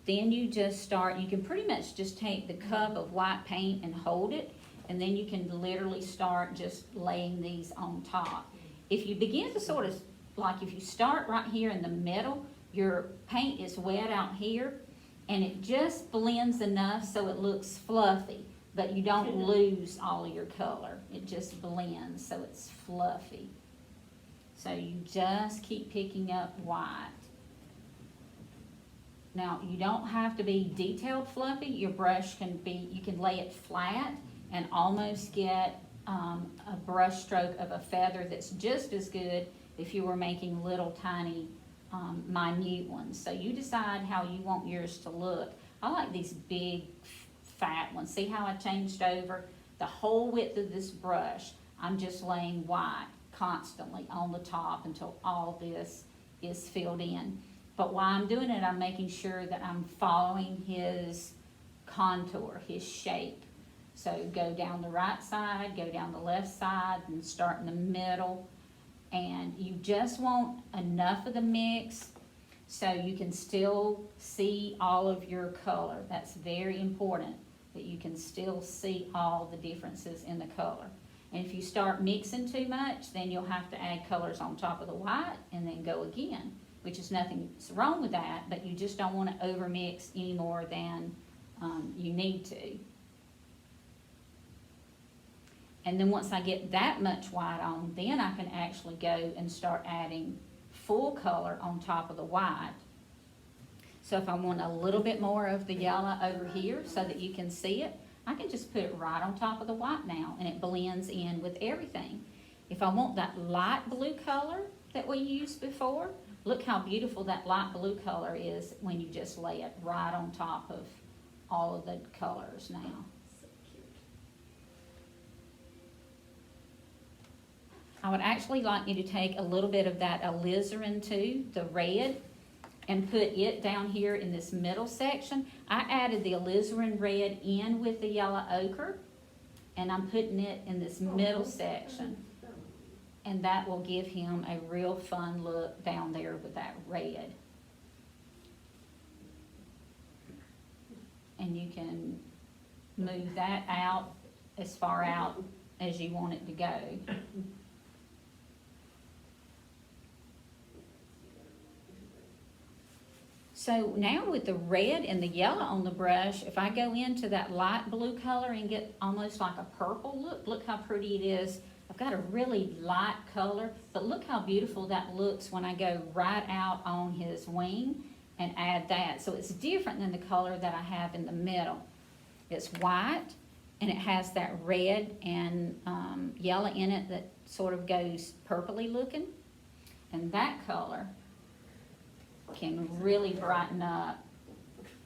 then you just start, you can pretty much just take the cup of white paint and hold it, and then you can literally start just laying these on top. If you begin to sort of, like if you start right here in the middle, your paint is wet out here, and it just blends enough so it looks fluffy, but you don't lose all of your color. It just blends so it's fluffy. So you just keep picking up white. Now, you don't have to be detailed fluffy. Your brush can be, you can lay it flat and almost get a brush stroke of a feather that's just as good if you were making little tiny minute ones. So you decide how you want yours to look. I like these big fat ones. See how I changed over? The whole width of this brush, I'm just laying white constantly on the top until all this is filled in. But while I'm doing it, I'm making sure that I'm following his contour, his shape. So go down the right side, go down the left side, and start in the middle. And you just want enough of the mix so you can still see all of your color. That's very important, that you can still see all the differences in the color. And if you start mixing too much, then you'll have to add colors on top of the white and then go again, which is nothing's wrong with that, but you just don't want to overmix any more than you need to. And then once I get that much white on, then I can actually go and start adding full color on top of the white. So if I want a little bit more of the yellow over here so that you can see it, I can just put it right on top of the white now, and it blends in with everything. If I want that light blue color that we used before, look how beautiful that light blue color is when you just lay it right on top of all of the colors now. So cute. I would actually like you to take a little bit of that alizarin too, the red, and put it down here in this middle section. I added the alizarin red in with the yellow ochre, and I'm putting it in this middle section. And that will give him a real fun look down there with that red. And you can move that out as far out as you want it to go. So now with the red and the yellow on the brush, if I go into that light blue color and get almost like a purple look how pretty it is. I've got a really light color, but look how beautiful that looks when I go right out on his wing and add that. So it's different than the color that I have in the middle. It's white, and it has that red and yellow in it that sort of goes purpley looking. And that color can really brighten up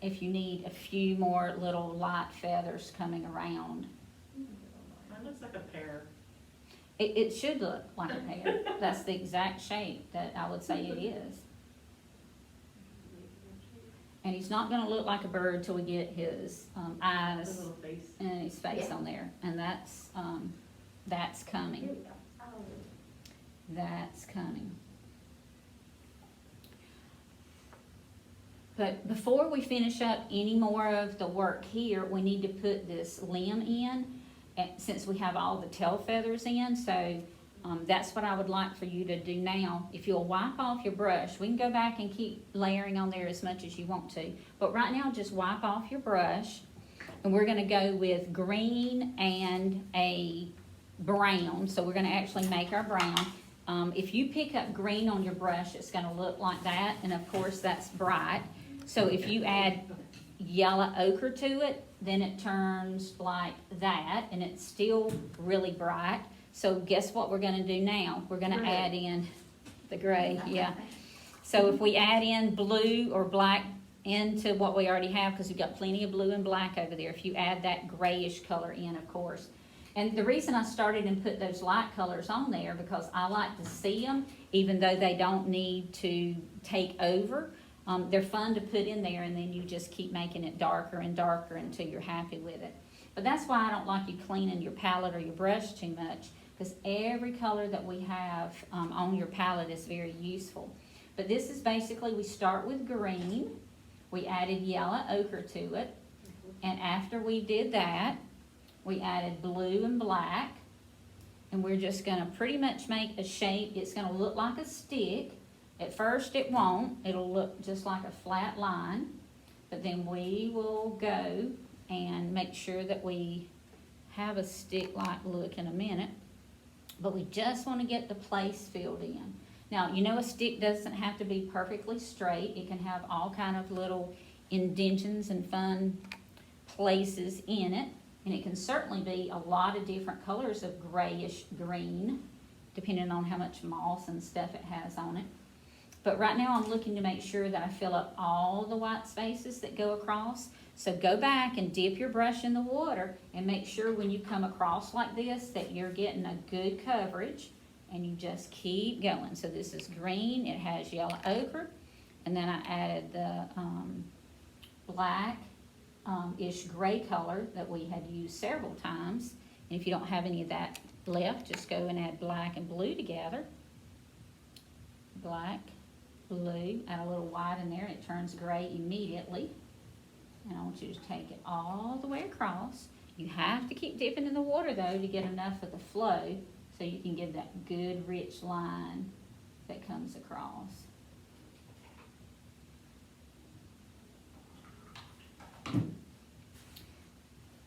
if you need a few more little light feathers coming around. That looks like a pear. It should look like a pear. That's the exact shape that I would say it is. And he's not gonna look like a bird till we get his The eyes little face. and his face Yeah. on there. And that's Here coming. we go. Oh. That's coming. But before we finish up any more of the work here, we need to put this limb in, since we have all the tail feathers in. So that's what I would like for you to do now. If you'll wipe off your brush, we can go back and keep layering on there as much as you want to. But right now, just wipe off your brush. And we're gonna go with green and a brown. So we're gonna actually make our brown. If you pick up green on your brush, it's gonna look like that. And of course, that's bright. So if you add yellow ochre to it, then it turns like that, and it's still really bright. So guess what we're gonna do now? We're gonna Gray. add in the gray, yeah. So if we add in blue or black into what we already have, because we've got plenty of blue and black over there, if you add that grayish color in, of course. And the reason I started and put those light colors on there, because I like to see them, even though they don't need to take over. They're fun to put in there, and then you just keep making it darker and darker until you're happy with it. But that's why I don't like you cleaning your palette or your brush too much, because every color that we have on your palette is very useful. But this is basically, we start with green, we added yellow ochre to it, and after we did that, we added blue and black, and we're just gonna pretty much make a shape. It's gonna look like a stick. At first it won't, it'll look just like a flat line, but then we will go and make sure that we have a stick-like look in a minute. But we just want to get the place filled in. Now, you know, a stick doesn't have to be perfectly straight. It can have all kind of little indentions and fun places in it. And it can certainly be a lot of different colors of grayish green, depending on how much moss and stuff it has on it. But right now I'm looking to make sure that I fill up all the white spaces that go across. So go back and dip your brush in the water and make sure when you come across like this that you're getting a good coverage, and you just keep going. So this is green, it has yellow ochre, and then I added the black-ish gray color that we had used several times. And if you don't have any of that left, just go and add black and blue together. Black, blue, add a little white in there, and it turns gray immediately. And I want you to take it all the way across. You have to keep dipping in the water though to get enough of the flow so you can get that good rich line that comes across.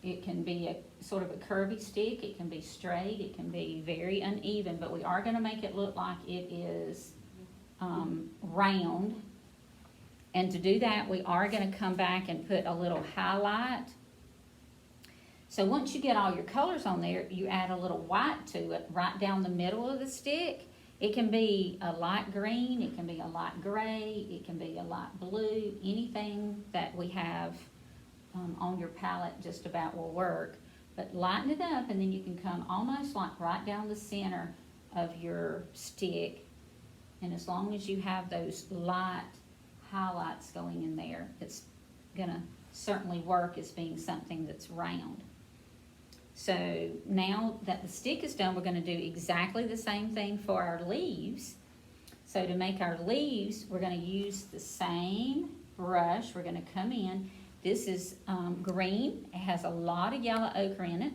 It can be a sort of a curvy stick, it can be straight, it can be very uneven, but we are gonna make it look like it is round. And to do that, we are gonna come back and put a little highlight. So once you get all your colors on there, you add a little white to it right down the middle of the stick. It can be a light green, it can be a light gray, it can be a light blue, anything that we have on your palette just about will work. But lighten it up, and then you can come almost like right down the center of your stick. And as long as you have those light highlights going in there, it's gonna certainly work as being something that's round. So now that the stick is done, we're gonna do exactly the same thing for our leaves. So to make our leaves, we're gonna use the same brush. We're gonna come in. This is green. It has a lot of yellow ochre in it.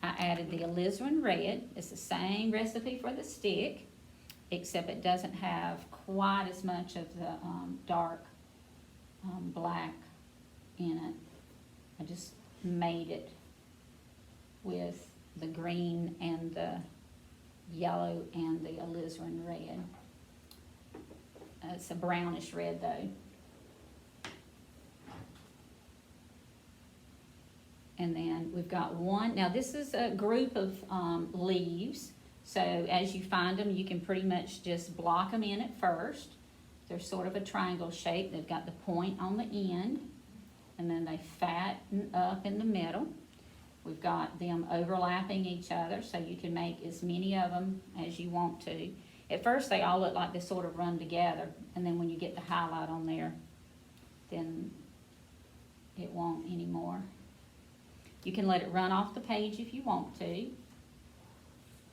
I added the alizarin red. It's the same recipe for the stick, except it doesn't have quite as much of the dark black in it. I just made it with the green and the yellow and the alizarin red. It's a brownish red though. And then we've got one, now this is a group of leaves. So as you find them, you can pretty much just block them in at first. They're sort of a triangle shape. They've got the point on the end, and then they fatten up in the middle. We've got them overlapping each other, so you can make as many of them as you want to. At first, they all look like they sort of run together, and then when you get the highlight on there, then it won't anymore. You can let it run off the page if you want to.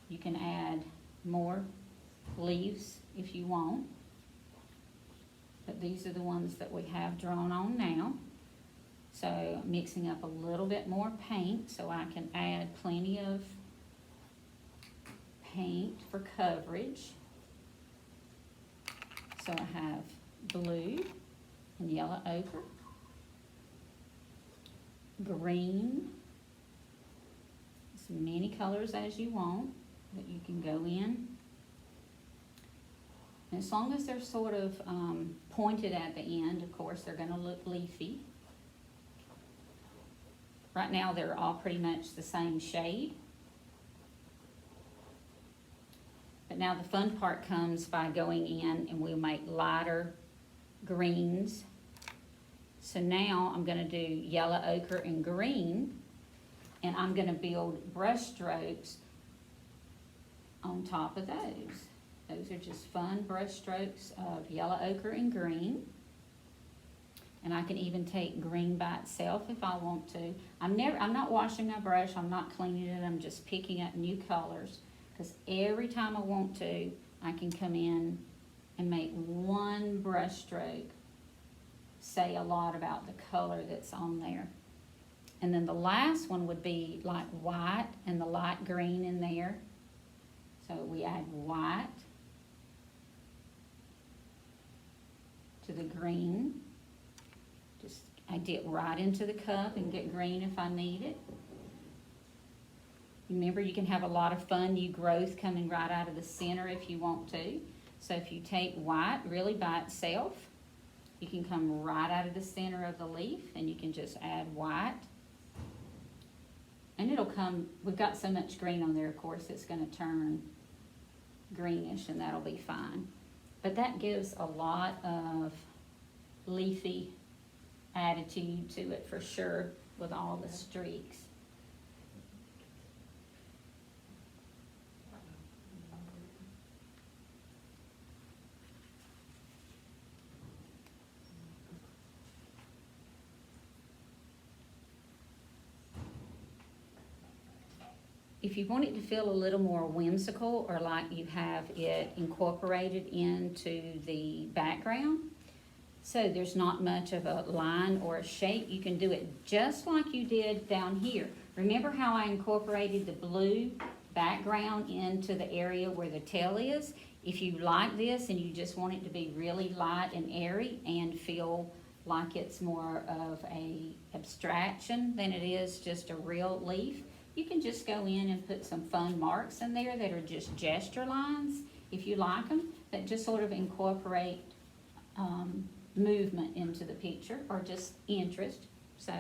You can add more leaves if you want. But these are the ones that we have drawn on now. So I'm mixing up a little bit more paint so I can add plenty of paint for coverage. So I have blue and yellow ochre, green, as many colors as you want that you can go in. And as long as they're sort of pointed at the end, of course, they're gonna look leafy. Right now, they're all pretty much the same shade. But now the fun part comes by going in and we'll make lighter greens. So now I'm gonna do yellow ochre and green, and I'm gonna build brush strokes on top of those. Those are just fun brush strokes of yellow ochre and green. And I can even take green by itself if I want to. I'm not washing my brush, I'm not cleaning it, I'm just picking up new colors. Because every time I want to, I can come in and make one brush stroke say a lot about the color that's on there. And then the last one would be like white and the light green in there. So we add white to the green. Just I dip right into the cup and get green if I need it. Remember, you can have a lot of fun new growth coming right out of the center if you want to. So if you take white really by itself, you can come right out of the center of the leaf and you can just add white. And it'll come, we've got so much green on there, of course, it's gonna turn greenish and that'll be fine. But that gives a lot of leafy attitude to it for sure with all the streaks. If you want it to feel a little more whimsical or like you have it incorporated into the background, so there's not much of a line or a shape, you can do it just like you did down here. Remember how I incorporated the blue background into the area where the tail is? If you like this and you just want it to be really light and airy and feel like it's more of a abstraction than it is just a real leaf, you can just go in and put some fun marks in there that are just gesture lines, if you like them, that just sort of incorporate movement into the picture or just interest. So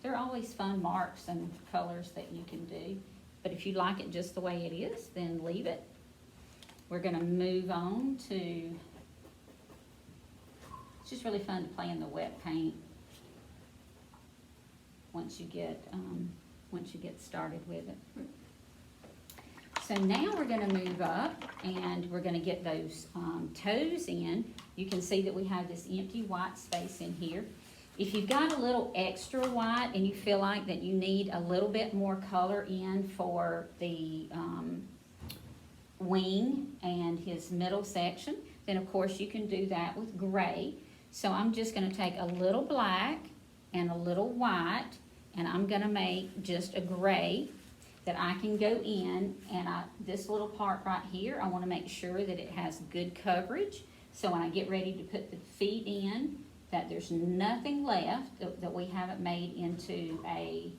there are always fun marks and colors that you can do. But if you like it just the way it is, then leave it. We're gonna move on to, it's just really fun to play in the wet paint once you get started with it. So now we're gonna move up and we're gonna get those toes in. You can see that we have this empty white space in here. If you've got a little extra white and you feel like that you need a little bit more color in for the wing and his middle section, then of course you can do that with gray. So I'm just gonna take a little black and a little white, and I'm gonna make just a gray that I can go in, and this little part right here, I wanna make sure that it has good coverage. So when I get ready to put the feet in, that there's nothing left that we haven't made into a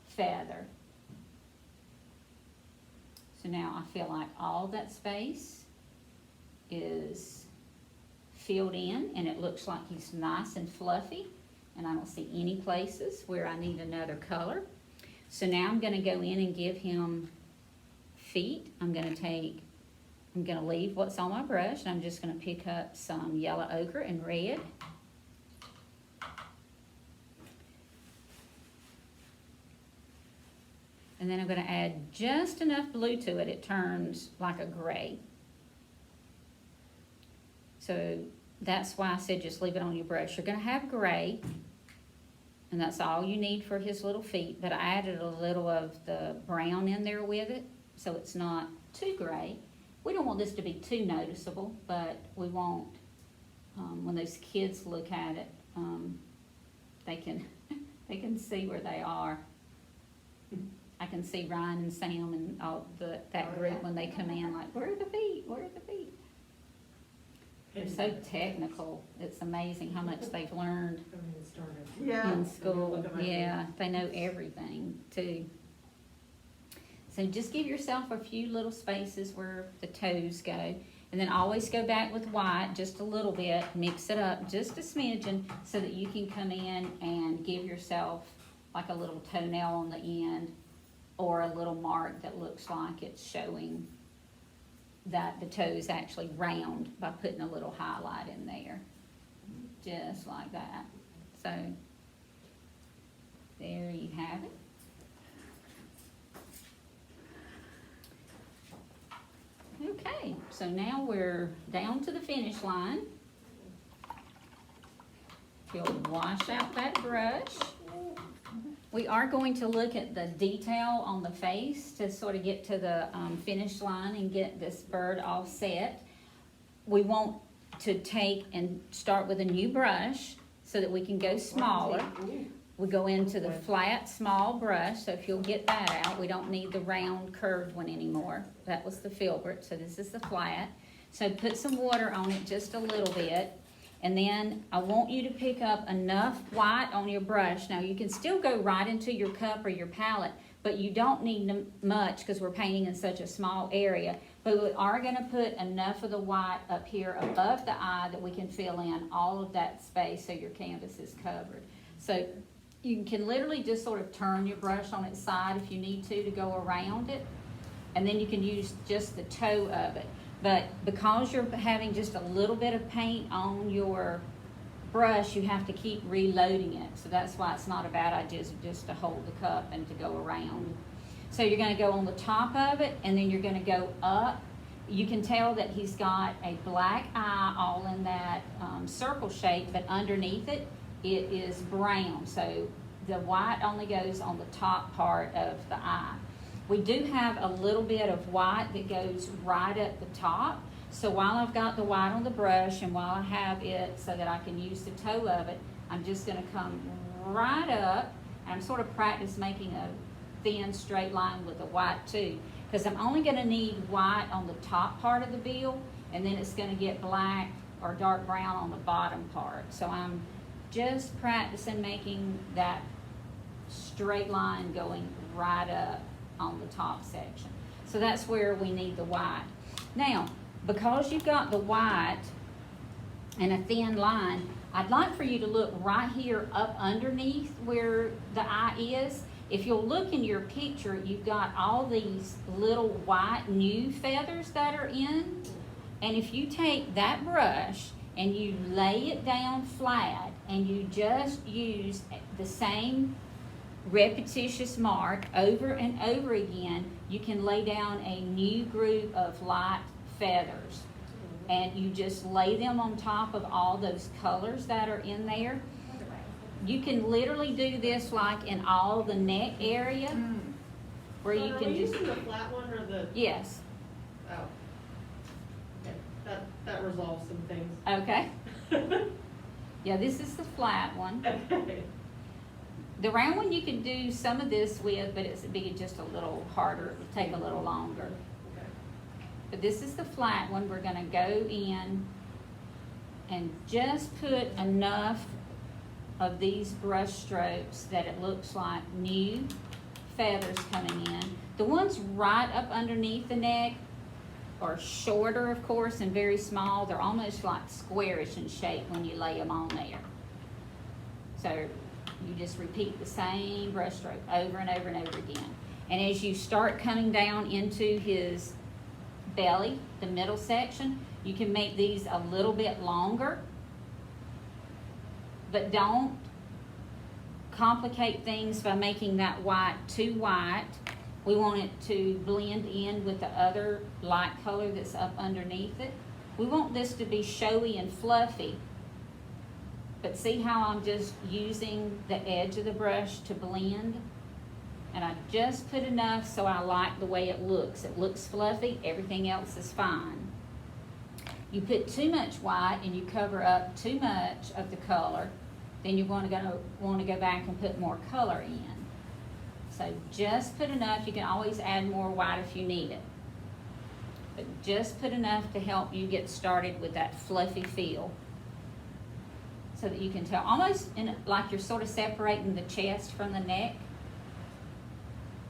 feather. So now I feel like all that space is filled in, and it looks like he's nice and fluffy, and I don't see any places where I need another color. So now I'm gonna go in and give him feet. I'm gonna leave what's on my brush, and I'm just gonna pick up some yellow ochre and red. And then I'm gonna add just enough blue to it, it turns like a gray. So that's why I said just leave it on your brush. You're gonna have gray, and that's all you need for his little feet, but I added a little of the brown in there with it, so it's not too gray. We don't want this to be too noticeable, but we won't, when those kids look at it, they can see where they are. I can see Ryan and Sam and all that group when they come in, like, where are the feet? Where are the feet? They're so technical. It's amazing how much they've learned in school. Yeah, they know everything too. So just give yourself a few little spaces where the toes go, and then always go back with white just a little bit, mix it up just a smidgen so that you can come in and give yourself like a little toenail on the end, or a little mark that looks like it's showing that the toe is actually round by putting a little highlight in there, just like that. So there you have it. Okay, so now we're down to the finish line. You'll wash out that brush. We are going to look at the detail on the face to sort of get to the finish line and get this bird all set. We want to take and start with a new brush so that we can go smaller. We go into the flat, small brush, so if you'll get that out, we don't need the round, curved one anymore. That was the filbert, so this is the flat. So put some water on it, just a little bit. And then I want you to pick up enough white on your brush. Now you can still go right into your cup or your palette, but you don't need much because we're painting in such a small area. But we are gonna put enough of the white up here above the eye that we can fill in all of that space so your canvas is covered. So you can literally just sort of turn your brush on its side if you need to go around it. And then you can use just the toe of it. But because you're having just a little bit of paint on your brush, you have to keep reloading it. So that's why it's not a bad idea just to hold the cup and to go around. So you're gonna go on the top of it, and then you're gonna go up. You can tell that he's got a black eye all in that circle shape, but underneath it, it is brown. So the white only goes on the top part of the eye. We do have a little bit of white that goes right at the top. So while I've got the white on the brush and while I have it so that I can use the toe of it, I'm just gonna come right up. And I'm sort of practice making a thin straight line with the white too, because I'm only gonna need white on the top part of the bill, and then it's gonna get black or dark brown on the bottom part. So I'm just practicing making that straight line going right up on the top section. So that's where we need the white. Now, because you've got the white and a thin line, I'd like for you to look right here up underneath where the eye is. If you'll look in your picture, you've got all these little white new feathers that are in. And if you take that brush and you lay it down flat and you just use the same repetitious mark over and over again, you can lay down a new group of light feathers. And you just lay them on top of all those colors that are in there. You can literally do this like in all the neck area, where you Are can we just, using the flat one or the, yes, oh. Okay, that resolves some things. okay. Yeah, this is the flat one. Okay. The round one you can do some of this with, but it's be just a little harder, it will take a little longer. Okay. But this is the flat one. We're gonna go in and just put enough of these brush strokes that it looks like new feathers coming in. The ones right up underneath the neck are shorter, of course, and very small. They're almost like squarish in shape when you lay them on there. So you just repeat the same brush stroke over and over and over again. And as you start coming down into his belly, the middle section, you can make these a little bit longer, but don't complicate things by making that white too white. We want it to blend in with the other light color that's up underneath it. We want this to be showy and fluffy. But see how I'm just using the edge of the brush to blend? And I just put enough so I like the way it looks. It looks fluffy, everything else is fine. You put too much white and you cover up too much of the color, then you're going to want to go back and put more color in. So just put enough. You can always add more white if you need it. But just put enough to help you get started with that fluffy feel. So that you can tell, almost like you're sort of separating the chest from the neck,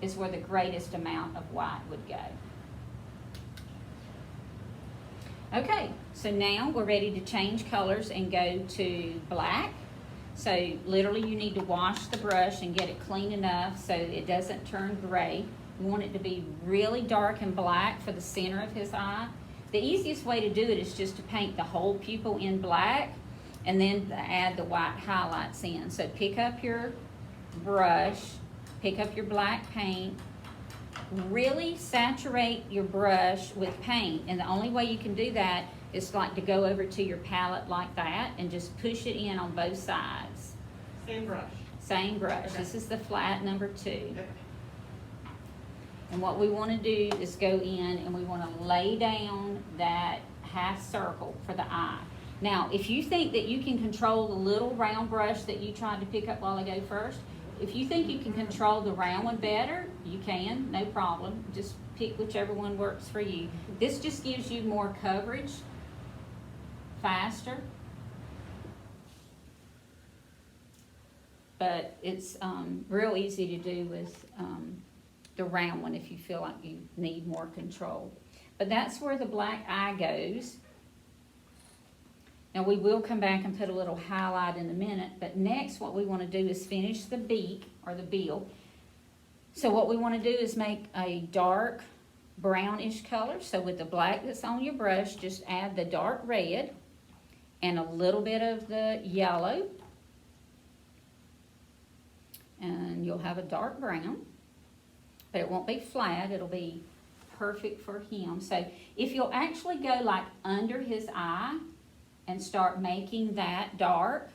is where the greatest amount of white would go. Okay, so now we're ready to change colors and go to black. So literally you need to wash the brush and get it clean enough so it doesn't turn gray. We want it to be really dark and black for the center of his eye. The easiest way to do it is just to paint the whole pupil in black and then to add the white highlights in. So pick up your brush, pick up your black paint, really saturate your brush with paint. And the only way you can do that is like to go over to your palette like that and just push it in on both sides. Same brush. Same brush. Okay. This is the flat number 2. Okay. And what we want to do is go in and we want to lay down that half circle for the eye. Now, if you think that you can control the little round brush that you tried to pick up while ago first, if you think you can control the round one better, you can, no problem. Just pick whichever one works for you. This just gives you more coverage, faster. But it's real easy to do with the round one if you feel like you need more control. But that's where the black eye goes. Now we will come back and put a little highlight in a minute, but next what we want to do is finish the beak or the bill. So what we want to do is make a dark brownish color. So with the black that's on your brush, just add the dark red and a little bit of the yellow. And you'll have a dark brown, but it won't be flat, it'll be perfect for him. So if you'll actually go like under his eye and start making that dark,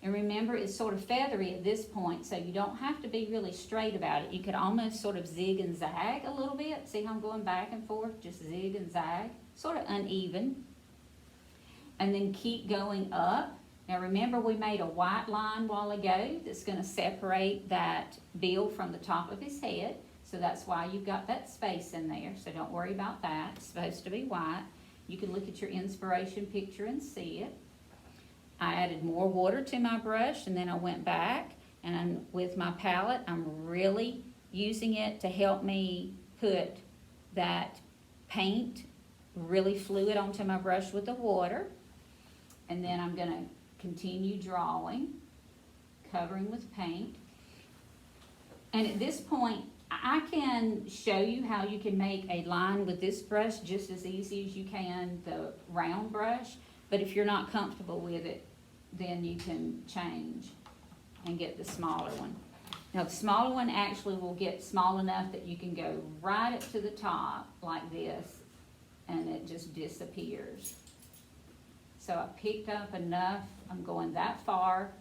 and remember it's sort of feathery at this point, so you don't have to be really straight about it. You could almost sort of zig and zag a little bit. See how I'm going back and forth, just zig and zag, sort of uneven. And then keep going up. Now remember we made a white line a while ago that's going to separate that bill from the top of his head. So that's why you've got that space in there. So don't worry about that. It's supposed to be white. You can look at your inspiration picture and see it. I added more water to my brush and then I went back and with my palette, I'm really using it to help me put that paint really fluid onto my brush with the water. And then I'm going to continue drawing, covering with paint. And at this point, I can show you how you can make a line with this brush just as easy as you can the round brush. But if you're not comfortable with it, then you can change and get the smaller one. Now, the smaller one actually will get small enough that you can go right up to the top like this, and it just disappears. So I picked up enough, I'm going that far,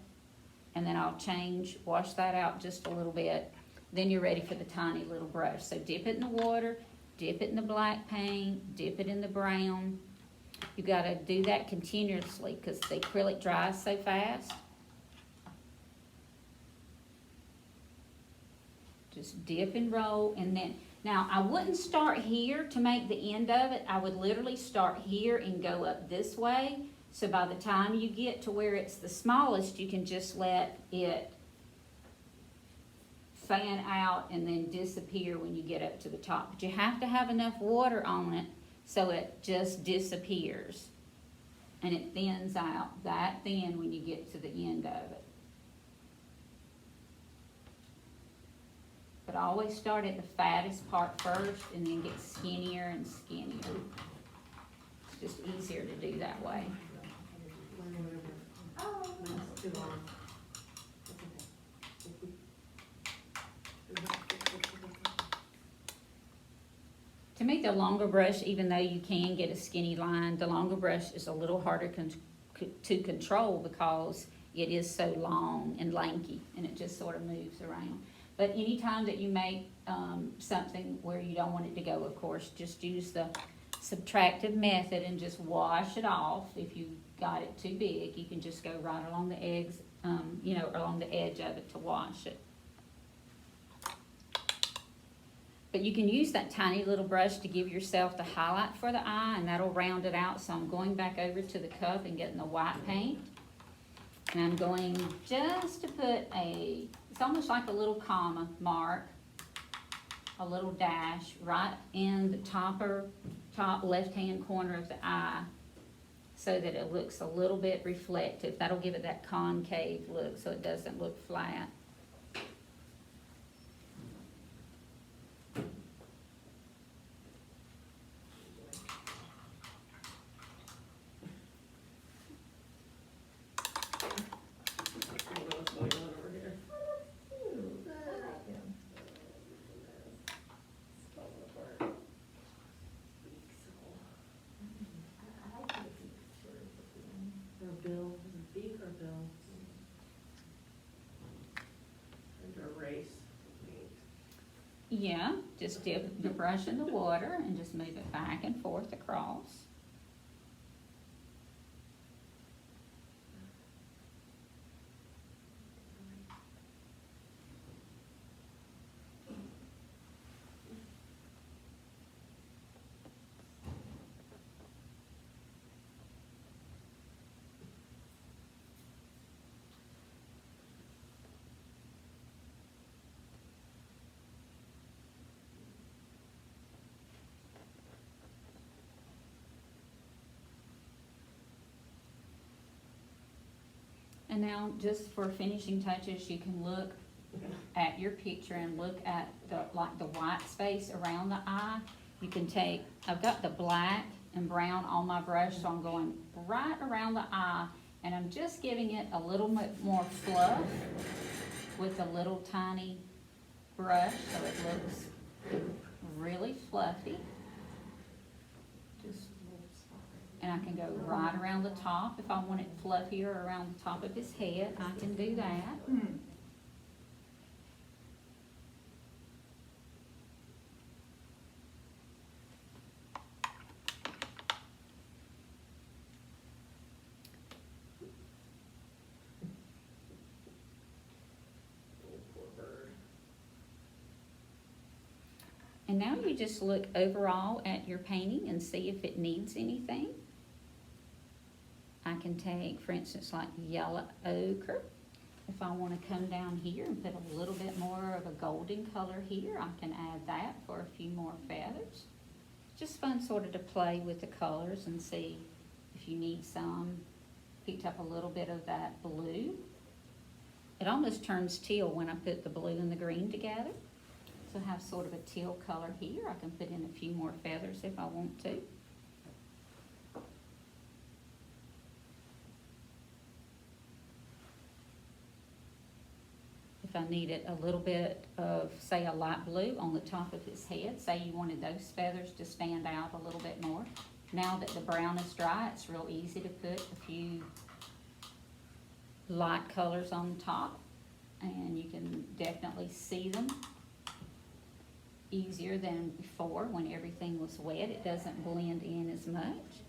and then I'll change, wash that out just a little bit. Then you're ready for the tiny little brush. So dip it in the water, dip it in the black paint, dip it in the brown. You gotta do that continuously because the acrylic dries so fast. Just dip and roll, and then, now I wouldn't start here to make the end of it. I would literally start here and go up this way. So by the time you get to where it's the smallest, you can just let it fan out and then disappear when you get up to the top. But you have to have enough water on it so it just disappears. And it thins out that thin when you get to the end of it. But always start at the fattest part first and then get skinnier and skinnier. It's just easier to do that way. Oh, That's too long. To make the longer brush, even though you can get a skinny line, the longer brush is a little harder to control because it is so long and lanky and it just sort of moves around. But anytime that you make something where you don't want it to go, of course, just use the subtractive method and just wash it off. If you got it too big, you can just go right along the eggs, along the edge of it to wash it. But you can use that tiny little brush to give yourself the highlight for the eye, and that'll round it out. So I'm going back over to the cup and getting the white paint. And I'm going just to put it's almost like a little comma mark, a little dash right in the top left-hand corner of the eye so that it looks a little bit reflective. That'll give it that concave look so it doesn't look flat. What's going on over here? I like the pictures at the end. Or bill, is it beak or bill? And erase. Yeah, just dip your brush in the water and just move it back and forth across. And now, just for finishing touches, you can look at your picture and look at the white space around the eye. You can take, I've got the black and brown on my brush, so I'm going right around the eye, and I'm just giving it a little bit more fluff with a little tiny brush, so it looks really fluffy. And I can go right around the top. If I want it fluffier around the top of his head, I can do that. Poor bird. And now you just look overall at your painting and see if it needs anything. I can take, for instance, like yellow ochre. If I want to come down here and put a little bit more of a golden color here, I can add that for a few more feathers. Just fun sort of to play with the colors and see if you need some picked up a little bit of that blue. It almost turns teal when I put the blue and the green together. So I have sort of a teal color here. I can put in a few more feathers if I want to. If I needed a little bit of, say, a light blue on the top of his head, say you wanted those feathers to stand out a little bit more. Now that the brown is dry, it's real easy to put a few light colors on top, and you can definitely see them easier than before when everything was wet. It doesn't blend in as much.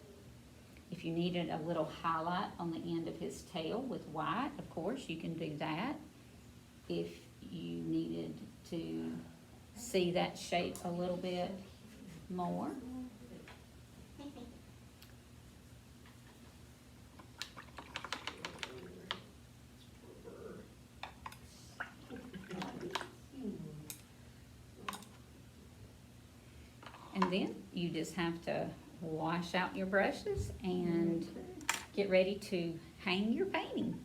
If you needed a little highlight on the end of his tail with white, of course, you can do that. If you needed to see that shape a little bit more. And then you just have to wash out your brushes and get ready to hang your painting.